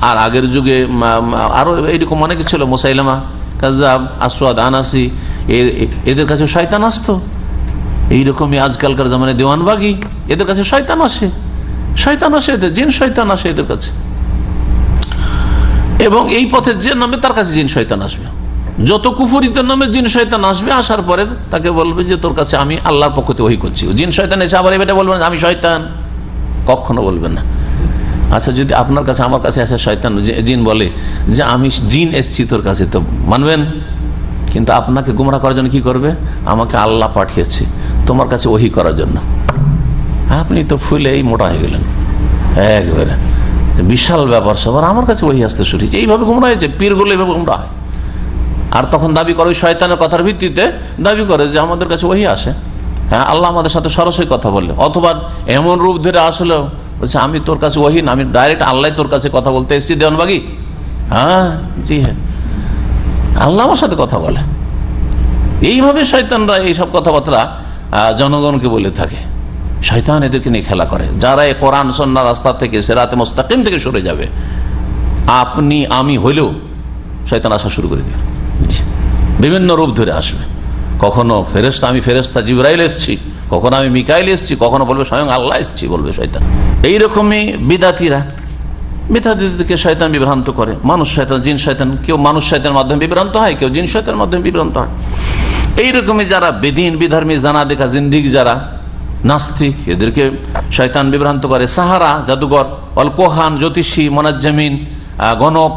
আর আগের যুগে আরো এইরকম অনেকে ছিল, মুসাইলামা কাযাব, আসওয়াদ আনাসি, এদের কাছে শয়তান আসতো। এইরকমই আজকালকার জামানে দেওয়ানবাগি, এদের কাছে শয়তান আসে, এদের জিন শয়তান আসে এদের কাছে। এবং এই পথে যে নামে তার কাছে জিন শয়তান আসবে, যত কুফরিতের নামে জিন শয়তান আসবে, আসার পরে তাকে বলবে যে তোর কাছে আমি আল্লাহর পক্ষ থেকে ওহী করছি। জিন শয়তান এসে আবার এটা বলবেন আমি শয়তান, কখনো বলবেন না। আচ্ছা, যদি আপনার কাছে আমার কাছে আসে শয়তান জিন বলে যে আমি জিন এসছি তোর কাছে, তো মানবেন? কিন্তু আপনাকে গুমরাহ করার জন্য কি করবে? আমাকে আল্লাহ পাঠিয়েছে তোমার কাছে ওহী করার জন্য। আপনি তো ফুলেই মোটা হয়ে গেলেন একবারে, বিশাল ব্যাপার সবার, আমার কাছে ওহী আসতে শুরু হয়েছে। এইভাবে গুমরাহ হয়েছে পীরগুলো, এইভাবে গুমরাহ হয়। আর তখন দাবি করে ওই শয়তানের কথার ভিত্তিতে দাবি করে যে আমাদের কাছে ওহী আসে, হ্যাঁ আল্লাহ আমাদের সাথে সরাসরি কথা বলে, অথবা এমন রূপ ধরে আসলেও বলছে আমি তোর কাছে ওহী না, আমি ডাইরেক্ট আল্লাহ তোর কাছে কথা বলতে এসেছি দেওয়ানবাগি। হ্যাঁ, জি হ্যাঁ, আল্লাহ আমার সাথে কথা বলে। এইভাবে শয়তানরা এইসব কথাবার্তা জনগণকে বলে থাকে। শয়তান এদেরকে নিয়ে খেলা করে। যারা এই কোরআন সুন্নাহ রাস্তা থেকে, সিরাতে মুস্তাকিম থেকে সরে যাবে, আপনি আমি হইলেও শয়তান আসা শুরু করে দিবে, বিভিন্ন রূপ ধরে আসবে। কখনো ফেরেশতা, আমি ফেরেশতা জিবরাইল এসছি, কখনো আমি মিকাইল এসছি, কখনো বলবে স্বয়ং আল্লাহ এসছি, বলবে শয়তান। এইরকমই বিদাতীদেরকে শয়তান বিভ্রান্ত করে। মানুষ শয়তান, জিন শয়তান, কেউ মানুষ শয়তানের মাধ্যমে বিভ্রান্ত হয়, কেউ জিন শয়তানের মাধ্যমে বিভ্রান্ত হয়। এইরকমই যারা বেদিন, বিধর্মী, জানা দেখা জিন্দিগ, যারা নাস্তিক, এদেরকে শয়তান বিভ্রান্ত করে। সাহারা, জাদুঘর, অল কোহান, জ্যোতিষী, মোনাজ্জামিন, গণক,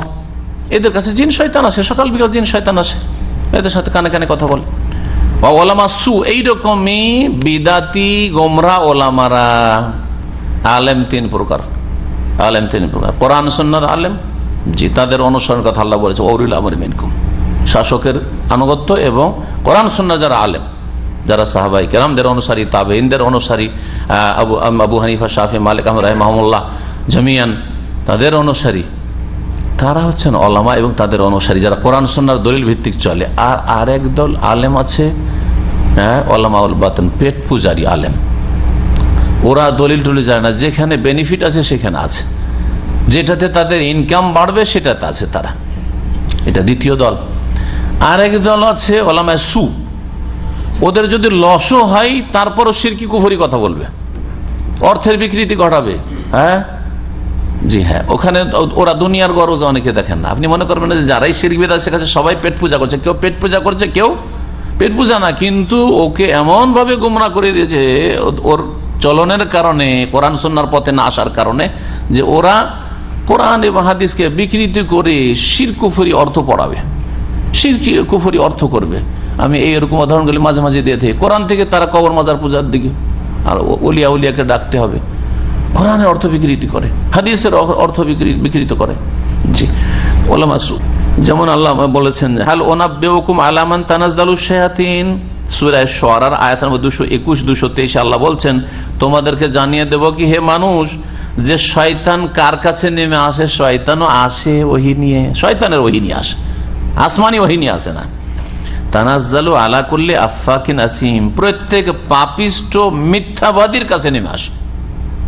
এদের কাছে জিন শয়তান আসে, সকাল বিকাল জিন শয়তান আসে, এদের সাথে কানে কানে কথা বলে। ওলামা সু, এইরকমই বিদাতি গোমরা ওলামারা। আলেম তিন প্রকার, কোরআন সুন্নাহর আলেম, জি, তাদের অনুসরণ কথা আল্লাহ বলেছে ওয়াউলিল আমরি মিনকুম, শাসকের আনুগত্য এবং কোরআন সুন্নাহ যারা আলেম, যারা সাহাবায়ে কেরামদের অনুসারী, তাবেঈনদের অনুসারী, আবু হানিফা, শাফি, মালিক, আহমদ রাহিমাহুল্লাহ জামিয়ান, তাদের অনুসারী, তারা হচ্ছেন ওলামা এবং তাদের অনুসারী যারা কোরআন সুন্নাহর দলিল ভিত্তিক চলে। আর আরেক দল আলেম আছে, ওলামাউল বাতিন, পেট পূজারী আলেম। ওরা দলিল টলিল যায় না, যেখানে বেনিফিট আছে সেখানে আছে, যেটাতে তাদের ইনকাম বাড়বে সেটাতে আছে তারা। এটা দ্বিতীয় দল। আরেক দল আছে ওলামায়ে সু, ওদের যদি লসও হয় তারপরও শিরকি কুফরি কথা বলবে, অর্থের বিকৃতি ঘটাবে, হ্যাঁ জি হ্যাঁ, ওখানে ওরা দুনিয়ার গরজ অনেকে দেখেন না। আপনি মনে করবেন যে যারাই শিরক বিদআত শেখাচ্ছে সবাই পেট পূজা করছে। কেউ পেট পূজা করছে, কেউ পেট পূজা না, কিন্তু ওকে এমন ভাবে গুমরা করে দিয়েছে ওর চলনের কারণে, কোরআন সুন্নাহর পথে না আসার কারণে, যে ওরা কোরআন এবং হাদিসকে বিকৃতি করে শিরক কুফরি অর্থ পড়াবে, শিরক কুফরি অর্থ করবে। আমি এইরকম উদাহরণগুলি মাঝে মাঝে দিয়ে থাকি। কোরআন থেকে তারা কবর মাজার পূজার দিকে, আর উলিয়া উলিয়াকে ডাকতে হবে, কোরআনের অর্থ বিকৃতি করে, হাদিসের অর্থ বিকৃত করে। জি, ওলামা যেমন আল্লাহ বলেছেন, হাল উনাব্বিউকুম আলা মান তানাজ্জালুশ শায়াতিন, সূরা শুআরার আয়াত নম্বর 221 223 আল্লাহ বলছেন, তোমাদেরকে জানিয়ে দেব কি হে মানুষ, যে শয়তান কার কাছে নেমে আসে। শয়তানও আসে ওহী নিয়ে, শয়তানের ওহী নিয়ে আসে, আসমানি ওহী নিয়ে আসে না। তানাজ্জালু আলা কুল্লি আফাকিন আসিম, প্রত্যেক পাপিষ্ট মিথ্যাবাদীর কাছে নেমে আসে।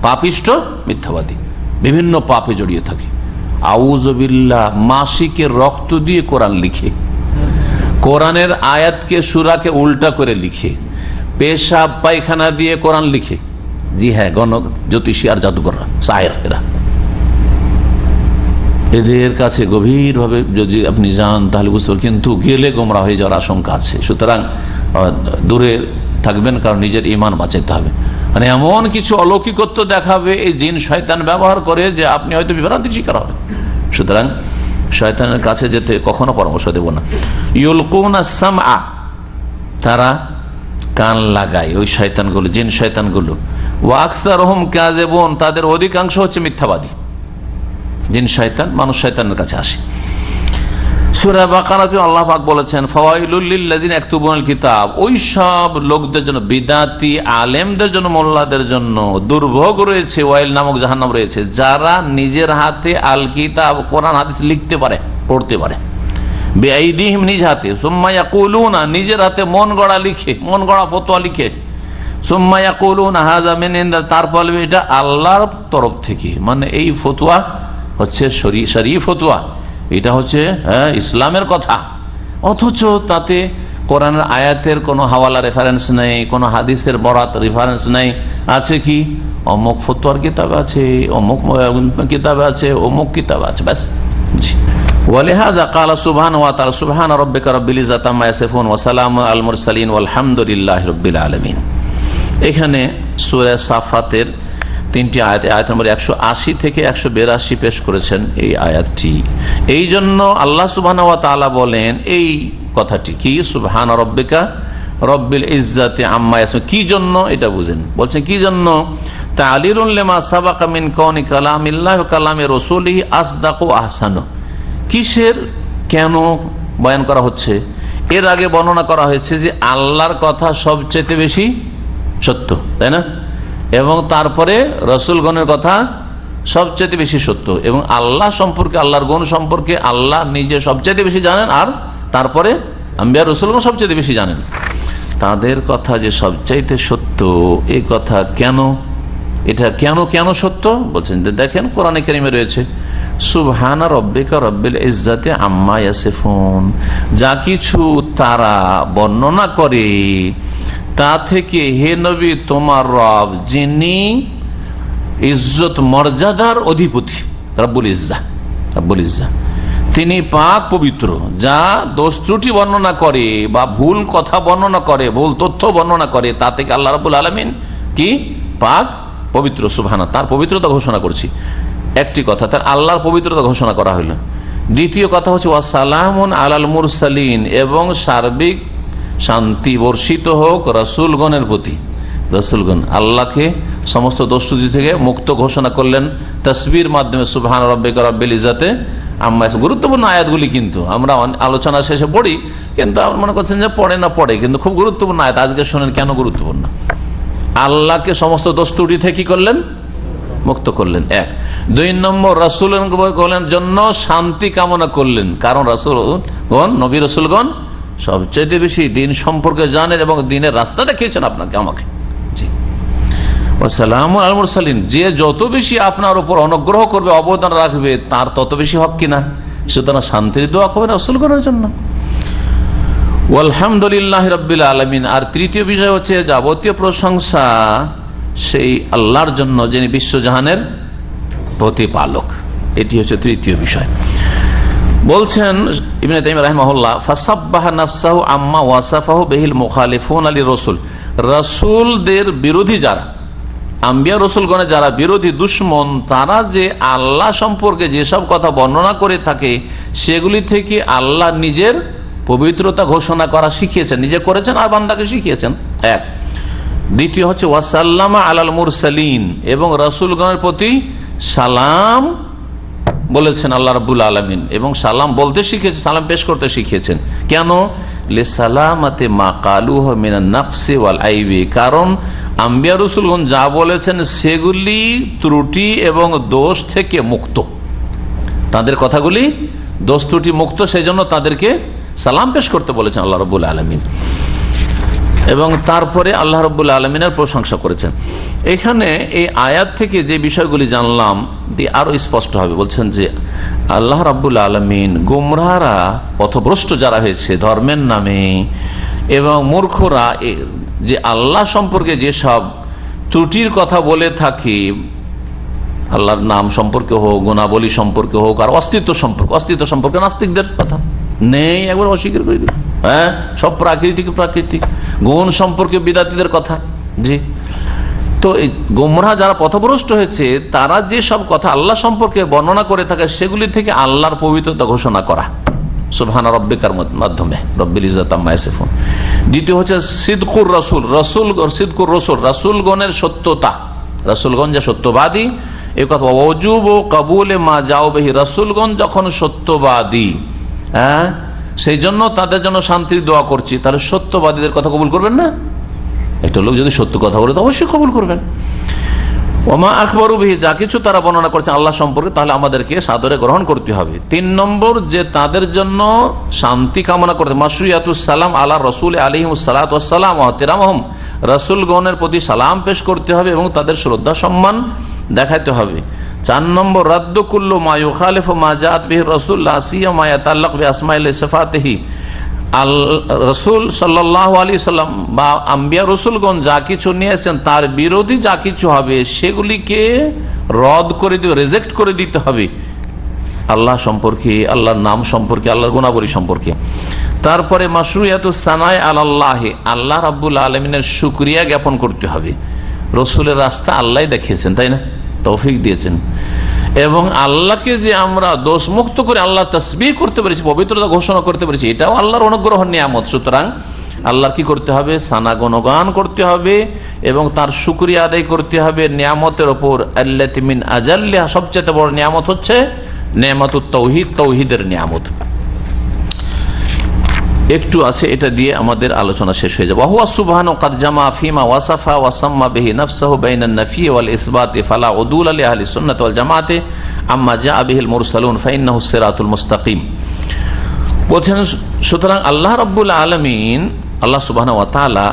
পাপিষ্ট মিথ্যাবাদী বিভিন্ন পাপে জড়িয়ে থাকে। আউযুবিল্লাহ, মাসিকে রক্ত দিয়ে কোরআন লিখে, কোরআনের আয়াতকে সূরাকে উল্টা করে লিখে, পেশাব পায়খানা দিয়ে কোরআন লিখে। জি হ্যাঁ, গণক জ্যোতিষী আর জাদুকররা, সাহের, এরা এদের কাছে গভীরভাবে যদি আপনি যান তাহলে বুঝতে পারবেন, কিন্তু গেলে গোমরা হয়ে যাওয়ার আশঙ্কা আছে। সুতরাং দূরে থাকবেন, কারণ নিজের ঈমান বাঁচাতে হবে। মানে এমন কিছু অলৌকিকত্ব দেখাবে এই জিন শয়তান ব্যবহার করে, যে আপনি হয়তো বিভ্রান্তির শিকার হবেন। সুতরাং শয়তানের কাছে যেতে কখনো পরামর্শ দেব না। ইউলকুনা সামআ, তারা কান লাগায় ওই শয়তানগুলো, জিন শয়তানগুলো। ওয়া আকসারুহুম কাযিবুন, তাদের অধিকাংশ হচ্ছে মিথ্যাবাদী। জিন শয়তান মানুষ শয়তানের কাছে আসে। সূরা বাকারাতে আল্লাহ পাক বলেছেন, ফাওয়াইলুল লিল্লাযিনা ইয়াকতুবুনাল কিতাব, ওই সব লোকদের জন্য, বিদাতি আলেমদের জন্য, মোল্লাদের জন্য দুর্ভোগ রয়েছে, ওয়াইল নামক জাহান্নাম রয়েছে, যারা নিজের হাতে আল কিতাব কোরআন হাদিস লিখতে পারে, পড়তে পারে। বিআইদিহিম, নিজ হাতে। সুম্মা ইয়াকুলুনা, নিজের হাতে মন গড়া লিখে, মন গড়া ফতোয়া লিখে। সুম্মা ইয়াকুলুনা হাযা মিন ইনদা, তারপর এটা আল্লাহর তরফ থেকে, মানে এই ফতোয়া হচ্ছে শরীফ ফতোয়া, এটা হচ্ছে ইসলামের কথা। অথচ তাতে কোরআনের আয়াতের কোনো হাওয়ালা রেফারেন্স নেই, কোনো হাদিসের বরাত রেফারেন্স নেই। আছে কি? অমুক ফতোয়ার কিতাবে আছে, অমুক কিতাবে আছে, অমুক কিতাবে আছে, ব্যাস। ওয়ালিহাযা ক্বালা সুবহানাহু ওয়া তাআলা, সুবহানা রাব্বিকা রাব্বিল ইজ্জাতি আম্মা ইয়াসিফুন ওয়া সালামুন আলাল মুরসালিন ওয়ালহামদুলিল্লাহি রাব্বিল আলামিন। এখানে সূরা সাফাতের 3টি আয়াত, আয়াত নম্বর 180 থেকে 182 পেশ করেছেন এই আয়াতটি। এই জন্য আল্লাহ সুবহানাহু ওয়া তাআলা বলেন এই কথাটি কি, সুবহানা রাব্বিকা রব্বিল ইজ্জাতি আম্মা ইয়াসিফুন। কি জন্য এটা বুঝেন, বলছেন কি জন্য, তা'লিলুন লিমা সাবাকা মিন কাউনি কালামিল্লাহি ওয়া কালামি রাসূলিহি আসদাকু আহসানু। কিসের কেন বয়ান করা হচ্ছে? এর আগে বর্ণনা করা হয়েছে যে আল্লাহর কথা সবচেয়ে বেশি সত্য, তাই না? এবং তারপরে রসুলগণের কথা সবচেয়ে বেশি সত্য, এবং আল্লাহ সম্পর্কে, আল্লাহর গুণ সম্পর্কে আল্লাহ নিজে সবচেয়ে বেশি জানেন, আর তারপরে আম্বিয়া রসুলগণ সবচেয়ে বেশি জানেন। তাদের কথা যে সবচাইতে সত্য, এই কথা কেন, এটা কেন কেন সত্য বলছেন যে দেখেন কোরআনে কারিমে রয়েছে, সুবহানা রাব্বিকা রাব্বিল ইজ্জাতি আম্মা ইয়াসিফুন, যা কিছু তারা বর্ণনা করে তা থেকে হে নবী তোমার রব, যিনি ইজ্জত মর্যাদার অধিপতি, রব্বুল ইজ্জা, রব্বুল ইজ্জা, তিনি পাক পবিত্র। যা দোষ ত্রুটি বর্ণনা করে বা ভুল কথা বর্ণনা করে, ভুল তথ্য বর্ণনা করে, তা থেকে আল্লাহ রাব্বুল আলামিন কি পাক পবিত্র। সুবহানা, তার পবিত্রতা ঘোষণা করছি। একটি কথা, তার আল্লাহর পবিত্রতা ঘোষণা করা হইল। দ্বিতীয় কথা হচ্ছে ওয়া সালামুন আলাল মুরসালিন, এবং সার্বিক শান্তি বর্ষিত হোক রাসূলগণের প্রতি। রাসূলগণ আল্লাহকে সমস্ত দোষ ত্রুটি থেকে মুক্ত ঘোষণা করলেন তাসবির মাধ্যমে, সুবহানা রাব্বিকা রাব্বিল ইজ্জাতি আম্মা ইয়াসিফুন। গুরুত্বপূর্ণ আয়াতগুলি কিন্তু আমরা আলোচনা শেষে পড়ি, কিন্তু আপনি মনে করছেন যে পড়ে না পড়ে, কিন্তু খুব গুরুত্বপূর্ণ আয়াত। আজকে শোনেন কেন গুরুত্বপূর্ণ। আল্লাহকে সমস্ত দোষ ত্রুটি থেকে কি করলেন? মুক্ত করলেন, এক। 2 নম্বর, রাসূলের জন্য শান্তি কামনা করলেন, কারণ রাসূলগণ, নবী রাসূলগণ সবচেয়ে বেশি দিন সম্পর্কে জানেন এবং দিনের রাস্তা দেখিয়েছেন আপনাকে, আমাকে। জি, ওয়া সালামুন আলাল মুরসালিন, যে যত বেশি আপনার উপর অনুগ্রহ করবে, অবদান রাখবে, তার তত বেশি হক কিনা। সুতরাং শান্তির দোয়া করবেন রাসূলগণের জন্য। আলহামদুলিল্লাহ রাব্বিল আলামিন। আর তৃতীয় বিষয় হচ্ছে যাবতীয় প্রশংসা সেই আল্লাহর জন্য, যিনি বিশ্বজাহানের প্রতিপালক। এটি হচ্ছে তৃতীয় বিষয়। বলছেন ইবনে তাইমিয়া রাহিমাহুল্লাহ, ফাসাব্বাহা নাফসাহু আম্মা ওয়াসাফাহু বিহিল মুখালিফুন আলী রাসূল, রাসূলদের বিরোধী যারা, আম্বিয়া রসুলগণের যারা বিরোধী দুশ্মন, তারা যে আল্লাহ সম্পর্কে যেসব কথা বর্ণনা করে থাকে সেগুলি থেকে আল্লাহ নিজের পবিত্রতা ঘোষণা করা শিখিয়েছেন, নিজে করেছেন আর বান্দাকে শিখিয়েছেন। এক। দ্বিতীয় হচ্ছে ওয়াসাল্লামা আলাল মুরসালিন, এবং রাসূলগণের প্রতি সালাম বলেছেন আল্লাহ রাব্বুল আলামিন, এবং সালাম বলতে শিখিয়েছেন, সালাম পেশ করতে শিখিয়েছেন। কেন? লিসালামাতি মা কালুহু মিনান নাকসি ওয়াল আইবি, কারণ আম্বিয়া রাসূলগণ যা বলেছেন সেগুলি ত্রুটি এবং দোষ থেকে মুক্ত, তাদের কথাগুলি দোষ ত্রুটি মুক্ত, সেই জন্য তাদেরকে সালাম পেশ করতে বলেছেন আল্লাহ রাব্বুল আলামিন। এবং তারপরে আল্লাহ রাব্বুল আলামিনের প্রশংসা করেছেন। এখানে এই আয়াত থেকে যে বিষয়গুলি জানলাম আরো স্পষ্ট হবে। বলছেন যে আল্লাহ রাব্বুল আলামিন গুমরাহরা, পথভ্রষ্ট যারা হয়েছে ধর্মের নামে, এবং মূর্খরা যে আল্লাহ সম্পর্কে যেসব ত্রুটির কথা বলে থাকে, আল্লাহর নাম সম্পর্কে হোক, গুণাবলী সম্পর্কে হোক, আর অস্তিত্ব সম্পর্কে নাস্তিকদের কথা নেই, একবার অস্বীকার করে দিল। হ্যাঁ, সব প্রাকৃতিক গুণ সম্পর্কে বিদাতীদের কথা। জি, তো এই গোমরাহ যারা পথভ্রষ্ট হয়েছে তারা যে সব কথা আল্লাহ সম্পর্কে বর্ণনা করে থাকে সেগুলি থেকে আল্লাহর পবিত্রতা ঘোষণা করা সুবহান রব্বিকার মাধ্যমে, রব্বিল ইজ্জাত আম্মা ইয়াসিফুন। দ্বিতীয় হচ্ছে সিদকুর রাসূল, রাসূলগণের সত্যতা, রাসূলগণ যে সত্যবাদী এই কথা। ওয়াজুব ও কাবুলে মা যাও বিহি, রাসূলগণ যখন সত্যবাদী, হ্যাঁ, সেই জন্য তাদের জন্য শান্তির দোয়া করছি। তাহলে সত্যবাদীদের কথা কবুল করবেন না? একটা লোক যদি সত্য কথা বলে তো অবশ্যই কবুল করবেন। ওমা আখবরু বিহি, যা কিছু তারা বর্ণনা করছেন আল্লাহ সম্পর্কে, তাহলে আমাদেরকে সাদরে গ্রহণ করতে হবে। 3 নম্বর, যে তাদের জন্য শান্তি কামনা করতে, মাশরুয়াতুস সালাম আলা রাসূল আলাইহিস সালাতু ওয়াস সালাম ওয়া ইহতিরামহুম, রাসূলগণের প্রতি সালাম পেশ করতে হবে এবং তাদের শ্রদ্ধা সম্মান দেখাতে হবে। 4 নম্বর, রাদ্দু কুল্লু মা ইউখালিফু মা জাআত বিহি রাসূল লা সিয়ামা মা ইয়াতাআল্লাকু বিআসমাইহি ওয়া সিফাতিহি। রাসূল সাল্লাল্লাহু আলাইহি সাল্লাম বা আম্বিয়া রাসূলগণ যা কিছু নিয়ে এসেছেন তার বিরোধী যা কিছু হবে সেগুলিকে রদ করে দিতে, রিজেক্ট করে দিতে হবে আল্লাহ সম্পর্কে, আল্লাহর নাম সম্পর্কে, আল্লাহর গুণাবলী সম্পর্কে। তারপরে মাশরুয়াতুস সানাই আলাল্লাহ, আল্লাহ রাব্বুল আলামিনের শুকরিয়া জ্ঞাপন করতে হবে। রসুলের রাস্তা আল্লাহ দেখিয়েছেন, তাই না, তৌফিক দিয়েছেন, এবং আল্লাহকে যে আমরা দোষ মুক্ত করে আল্লাহ তাসবিহ করতে পেরেছি, পবিত্রতা ঘোষণা করতে পেরেছি, এটাও আল্লাহর অনুগ্রহ নিয়ামত। সুতরাং আল্লাহর কি করতে হবে? সানা গুণগান করতে হবে এবং তার শুকরিয়া আদায় করতে হবে নিয়ামতের ওপর। আল্লাতি মিন আজাল্লিহা, সবচেয়ে বড় নিয়ামত হচ্ছে নিয়ামতুত তাওহীদ, তাওহীদের নিয়ামত। একটু আছে, এটা দিয়ে আমাদের আলোচনা শেষ হয়ে যাবে। ওয়া সুবহানাহু ক্বাদ জামা ফিমা ওয়াসাফা ওয়া সাম্মা বিহি নাফসাহু বাইনান নাফি ওয়াল ইসবাত ফালা উদুল লি আহলি সুন্নাত ওয়াল জামাতে আম্মা জাআ বিহিল মুরসালুন ফাইন্নাহু সিরাতুল মুস্তাকিম। বলেন সুতরাং আল্লাহ রাব্বুল আলামিন, আল্লাহ সুবহানাহু ওয়া তাআলা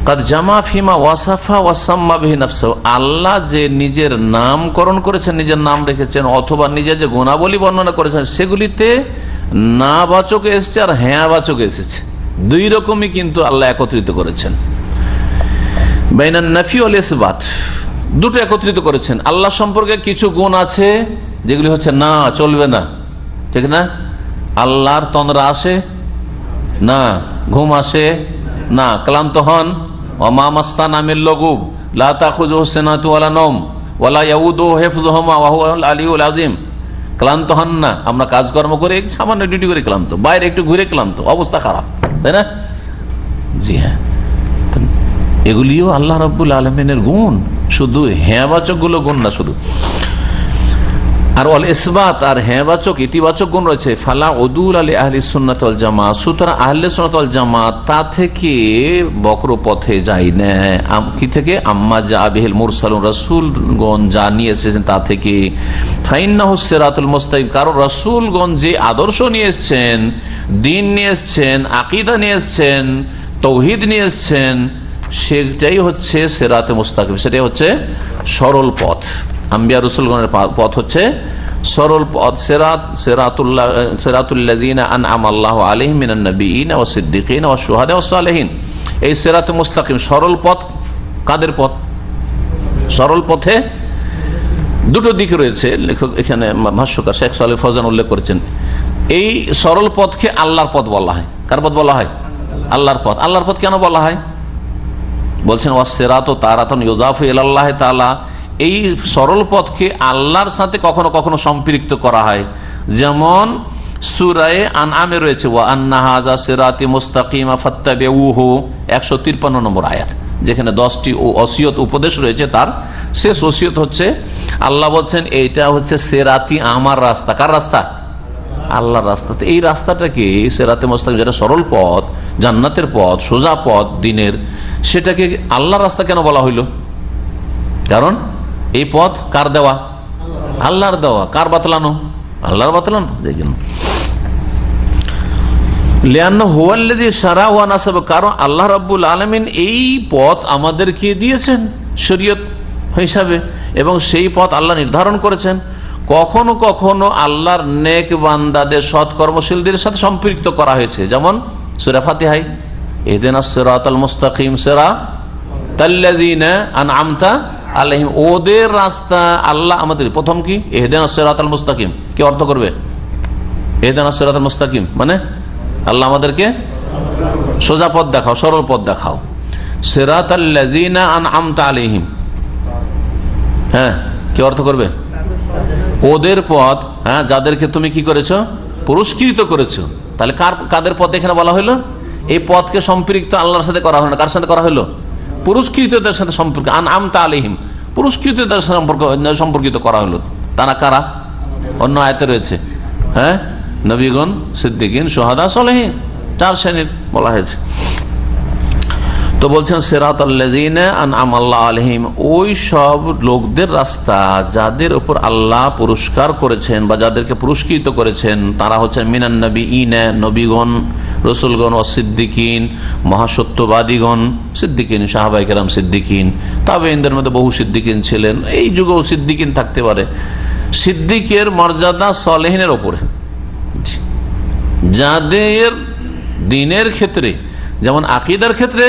ক্বাদ জামা ফিমা ওয়াসাফা ওয়া সাম্মা বিহি নাফসাহু, আল্লাহ যে নিজের নামকরণ করেছেন, নিজের নাম রেখেছেন, অথবা নিজের যে গুণাবলী বর্ণনা করেছেন সেগুলিতে না বাচক এসেছে আর হ্যাঁ বাচক এসেছে, 2 রকমই কিন্তু আল্লাহ একত্রিত করেছেন। বাইনান নাফি ওয়াল ইসবাত, দুটো একত্রিত করেছেন। আল্লাহ সম্পর্কে কিছু গুণ আছে যেগুলি হচ্ছে না, চলবে না, ঠিক না? আল্লাহর তন্দ্রা আসে না, ঘুম আসে না, ক্লান্ত হন, ওয়া মা মাসসানা মিন লগুব লা তাখুযুহু সিনাতু ওয়ালা নাওম ওয়ালা ইয়াউদুহু হিফযুহুমা ওয়া হুয়াল আলিয়্যুল আযীম। ক্লান্ত হন না, আমরা কাজকর্ম করে সামান্য ডিউটি করে ক্লান্ত, বাইরে একটু ঘুরে ক্লান্ত, অবস্থা খারাপ, তাই না? জি হ্যাঁ, এগুলিও আল্লাহ রাব্বুল আলামিনের গুণ, শুধু হ্যাঁ বাচক গুলো গুণ না শুধু। আর ওয়াল ইসবাত, আর হ্যাঁ বাচক ইতিবাচক গুণ রয়েছে। ফালা উদুল আলি আহলি সুন্নাত ওয়াল জামাত, সুতরাং আহলে সুন্নাত ওয়াল জামাত তা থেকে বক্র পথে যায় না। কি থেকে? আম্মা জাআ বিহিল মুরসালুন, রাসূলগণ যা নিয়ে এসেছেন তা থেকে। ফাইন্নাহু সিরাতুল মুস্তাকিম, কারণ রাসূলগণ যে আদর্শ নিয়ে এসেছেন, দ্বীন নিয়ে এসেছেন, আকীদা নিয়ে এসেছেন, তাওহীদ নিয়ে এসেছেন, সেটাই হচ্ছে সিরাতে মুস্তাকিম, সেটাই হচ্ছে সরল পথ। আম্বিয়া রাসূলগণের পথ হচ্ছে সরল পথ। সিরাতুল্লাযিনা আনআমা আল্লাহু আলাইহিম মিনান নাবিয়িনা ওয়াস সিদ্দিকিনা ওয়াশ শুহাদা ওয়াস সালিহিন। এই সিরাতে মুস্তাকিম, সরল পথ। কাদের পথ? সরল পথে দুটো দিক রয়েছে, লেখক এখানে ভাষ্যকার শেখ সালেহ ফৌজান উল্লেখ করেছেন। এই সরল পথকে আল্লাহর পথ বলা হয়। কার পথ বলা হয়? আল্লাহর পথ। আল্লাহর পথ কেন বলা হয়? বলছেন ওয়াসসিরাতু তারাতান ইউযাফু ইলাল্লাহি তাআলা, এই সরল পথকে আল্লাহর সাথে কখনো কখনো সম্পৃক্ত করা হয়। যেমন সূরা আনআমে রয়েছে ওয়া আন্না হাযা সিরাতি মুস্তাকিমা ফাত্তাবিউহু, 153 নম্বর আয়াত, যেখানে 10টি ওসিয়ত উপদেশ রয়েছে। তার শেষ ওসিয়ত হচ্ছে আল্লাহ বলছেন এইটা হচ্ছে সিরাতি, আমার রাস্তা। কার রাস্তা? আল্লাহর রাস্তা। তো এই রাস্তাটাকে সিরাতে মুস্তাকিম, যেটা সরল পথ, জান্নাতের পথ, সোজা পথ দিনের, সেটাকে আল্লাহর রাস্তা কেন বলা হইল? কারণ এই পথ কার দেওয়া? আল্লাহর দেওয়া। কার বাতলানো? আল্লাহর বাতলানো। দেখেন কারণ আল্লাহ রাব্বুল আলামিন এই পথ আমাদেরকে দিয়েছেন শরীয়ত হিসাবে, এবং সেই পথ আল্লাহ নির্ধারণ করেছেন। কখনো কখনো আল্লাহর নেক বান্দাদের সৎকর্মশীলদের সাথে সম্পৃক্ত করা হয়েছে। যেমন সূরা ফাতিহায় ইহদিনাস সিরাতাল মুস্তাকিম সিরাতাল্লাযীনা আনআমতা আলাইহিম, ওদের রাস্তা আল্লাহ আমাদের। প্রথম কি? ইহদিনাস সিরাতাল মুস্তাকিম। কি অর্থ করবে ইহদিনাস সিরাতাল মুস্তাকিম? মানে আল্লাহ আমাদেরকে সোজা পথ দেখাও, সরল পথ দেখাও। সিরাতাল্লাযীনা আনআমতা আলাইহিম, হ্যাঁ, কি অর্থ করবে? ওদের পথ, হ্যাঁ, যাদেরকে তুমি কি করেছো? পুরস্কৃত করেছো। তাহলে কাদের পথ এখানে বলা হলো? এই পথকে সম্পৃক্ত আল্লাহর সাথে করা হলো না, কার সাথে করা হলো? পুরস্কৃতদের সাথে সম্পর্ক। আনআমতা আলাইহিম, পুরস্কৃতদের সাথে সম্পর্কিত করা হলো। তারা কারা? অন্য আয়াতে রয়েছে, হ্যাঁ, নবীগণ, সিদ্দিকিন, শুহাদা, সালেহিন, 4 শ্রেণীর বলা হয়েছে। তো বলছেন সিরাতাল্লাযীনা আনআমাল্লাহু আলাইহিম, ওই সব লোকদের রাস্তা যাদের উপর আল্লাহ পুরস্কার করেছেন বা যাদেরকে পুরস্কৃত করেছেন, তারা হচ্ছেন মিনান নবিয়িনা, নবীগণ, রাসূলগণ, ওয়া সিদ্দিকিন, মহাসত্যবাদীগণ, সিদ্দিকিন, সাহাবায়ে কেরাম সিদ্দিকিন, তাবেঈনদের মধ্যে বহু সিদ্দিকিন ছিলেন, এই যুগেও সিদ্দিকিন থাকতে পারে। সিদ্দিকের মর্যাদা সালেহিনের উপরে, যাদের দিনের ক্ষেত্রে যেমন আকীদার ক্ষেত্রে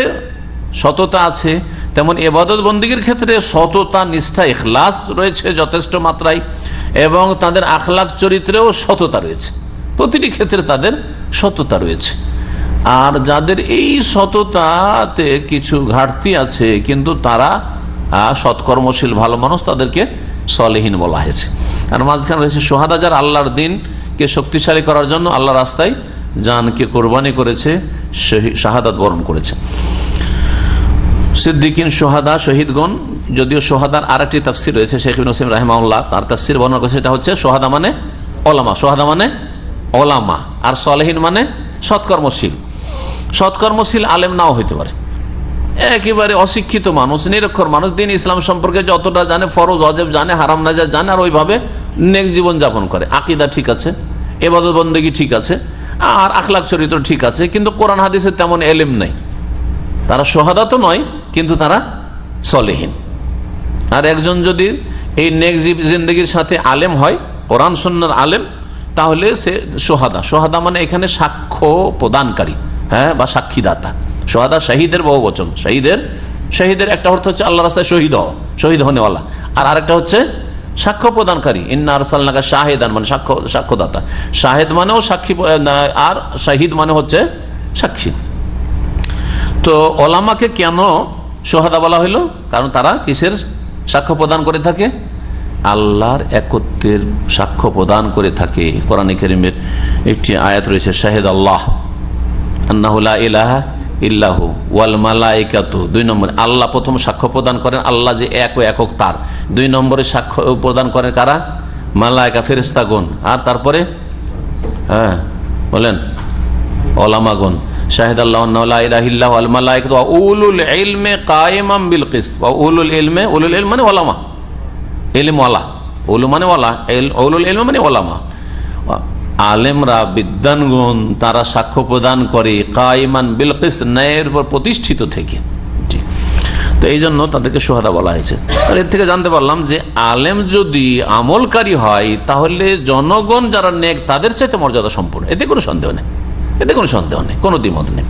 সততা আছে, তেমন ইবাদত বন্দেগীর ক্ষেত্রে সততা, নিষ্ঠা, ইখলাস রয়েছে যথেষ্ট মাত্রায়, এবং তাদের আখলাক চরিত্রেও সততা রয়েছে। প্রতিটি ক্ষেত্রে তাদের সততা রয়েছে। আর যাদের এই সততাতে কিছু ঘাটতি আছে, কিন্তু তারা সৎকর্মশীল ভালো মানুষ, তাদেরকে সালেহিন বলা হয়েছে। আর মাঝখানে রয়েছে শুহাদা, যারা আল্লাহর দ্বীনকে শক্তিশালী করার জন্য আল্লাহ রাস্তায় জানকে কোরবানি করেছে, শাহাদাত বরণ করেছে। সিদ্দিকিন, শুহাদা, শহীদগণ, যদিও শুহাদার আরেকটি তাফসীর রয়েছে, শেখ ইবনে উসাইমিন রাহিমাহুল্লাহ তার তাফসীর বর্ণনা করেছে, সেটা হচ্ছে শুহাদা মানে ওলামা, শুহাদা মানে ওলামা, আর সালেহিন মানে সৎকর্মশীল। সৎকর্মশীল আলেম নাও হইতে পারে, একেবারে অশিক্ষিত মানুষ, নিরক্ষর মানুষ, দিন ইসলাম সম্পর্কে যতটা জানে, ফরজ ওয়াজিব জানে, হারাম নাজায়েজ জানে, আর ওইভাবে নেক জীবন যাপন করে। আকীদা ঠিক আছে, ইবাদত বন্দেগী ঠিক আছে, আর আখলাক চরিত্র ঠিক আছে, কিন্তু কোরআন হাদিসের তেমন এলেম নাই। তারা শুহাদা তো নয়, কিন্তু তারা সালেহিন। আর একজন যদি এই নেক জিন্দেগির সাথে আলেম হয়, কোরআন সুন্নাহর আলেম, তাহলে সে শুহাদা। শুহাদা মানে এখানে সাক্ষ্য প্রদানকারী, হ্যাঁ, বা সাক্ষীদাতা। শুহাদা শাহিদের বহু বচন। শহীদের একটা অর্থ হচ্ছে আল্লাহ রাস্তায় শহীদ হওয়া, শহীদ হনেওয়ালা, আর আরেকটা হচ্ছে সাক্ষ্য প্রদানকারী। ইন্না আরসালনাকা শাহিদান মানে সাক্ষ্যদাতা। শাহেদ মানেও সাক্ষী, আর শাহিদ মানে হচ্ছে সাক্ষী। তো ওলামাকে কেন শুহাদা বলা হইল? কারণ তারা কিসের সাক্ষ্য প্রদান করে থাকে? আল্লাহর একত্বের সাক্ষ্য প্রদান করে থাকে। কোরআন কারীমের একটি আয়াত রয়েছে, শাহিদ আল্লাহ আন্নাহু লা ইলাহা ইল্লাহু ওয়াল মালাইকাতু। 2 নম্বরে আল্লাহ প্রথম সাক্ষ্য প্রদান করেন আল্লাহ যে এক ও একক তার। 2 নম্বরে সাক্ষ্য প্রদান করেন কারা? মালাইকা, ফেরেশতাগণ। আর তারপরে হ্যাঁ বলেন ওলামাগণ। শাহিদ আল্লাহু আন্নাহু লা ইলাহা ইল্লাহু ওয়াল মালাইকাতু ওয়া উলুল ইলমি কায়িমান বিল কিসত। ওয়া উলুল ইলমি, উলুল ইলম মানে ওলামা, ইলম ওয়ালা, উলু মানে ওয়ালা, উলুল ইলম মানে ওলামা। আলেমরা, বিদ্বানগণ, তারা সাক্ষ্য প্রদান করে কায়িমান বিল কিসত, ন্যায়ের উপর প্রতিষ্ঠিত থেকে। তো এই জন্য তাদেরকে শুহাদা বলা হয়েছে। তাহলে এর থেকে জানতে পারলাম যে আলেম যদি আমলকারী হয়, তাহলে জনগণ যারা নেক তাদের চাইতে মর্যাদা সম্পন্ন, এতে কোনো সন্দেহ নেই। এতে কোনো সন্দেহ নেই, কোনো দ্বিমত নেই।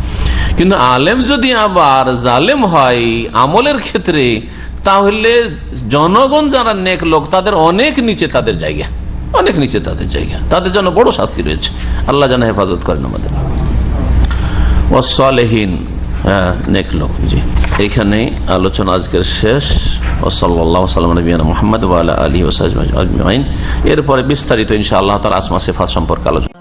কিন্তু আলেম যদি আবার জালেম হয় আমলের ক্ষেত্রে, তাহলে জনগণ যারা নেক লোক তাদের অনেক নিচে তাদের জায়গা, অনেক নিচে তাদের জায়গা, তাদের জন্য বড় শাস্তি রয়েছে। আল্লাহ যেন হেফাজত করেন আমাদের। ওয়াসসালিহিন, হ্যাঁ নেক লোক। জি, এইখানেই আলোচনা আজকের শেষ। ওয়াসাল্লাল্লাহু সাল্লাম নবিয়ানা মুহাম্মদ ওয়া আলা আলিহি ওয়া সাহবিহি আজমাইন। এরপরে বিস্তারিত ইনশাআল্লাহ তাআলা আসমা সিফাত সম্পর্কে আলোচনা।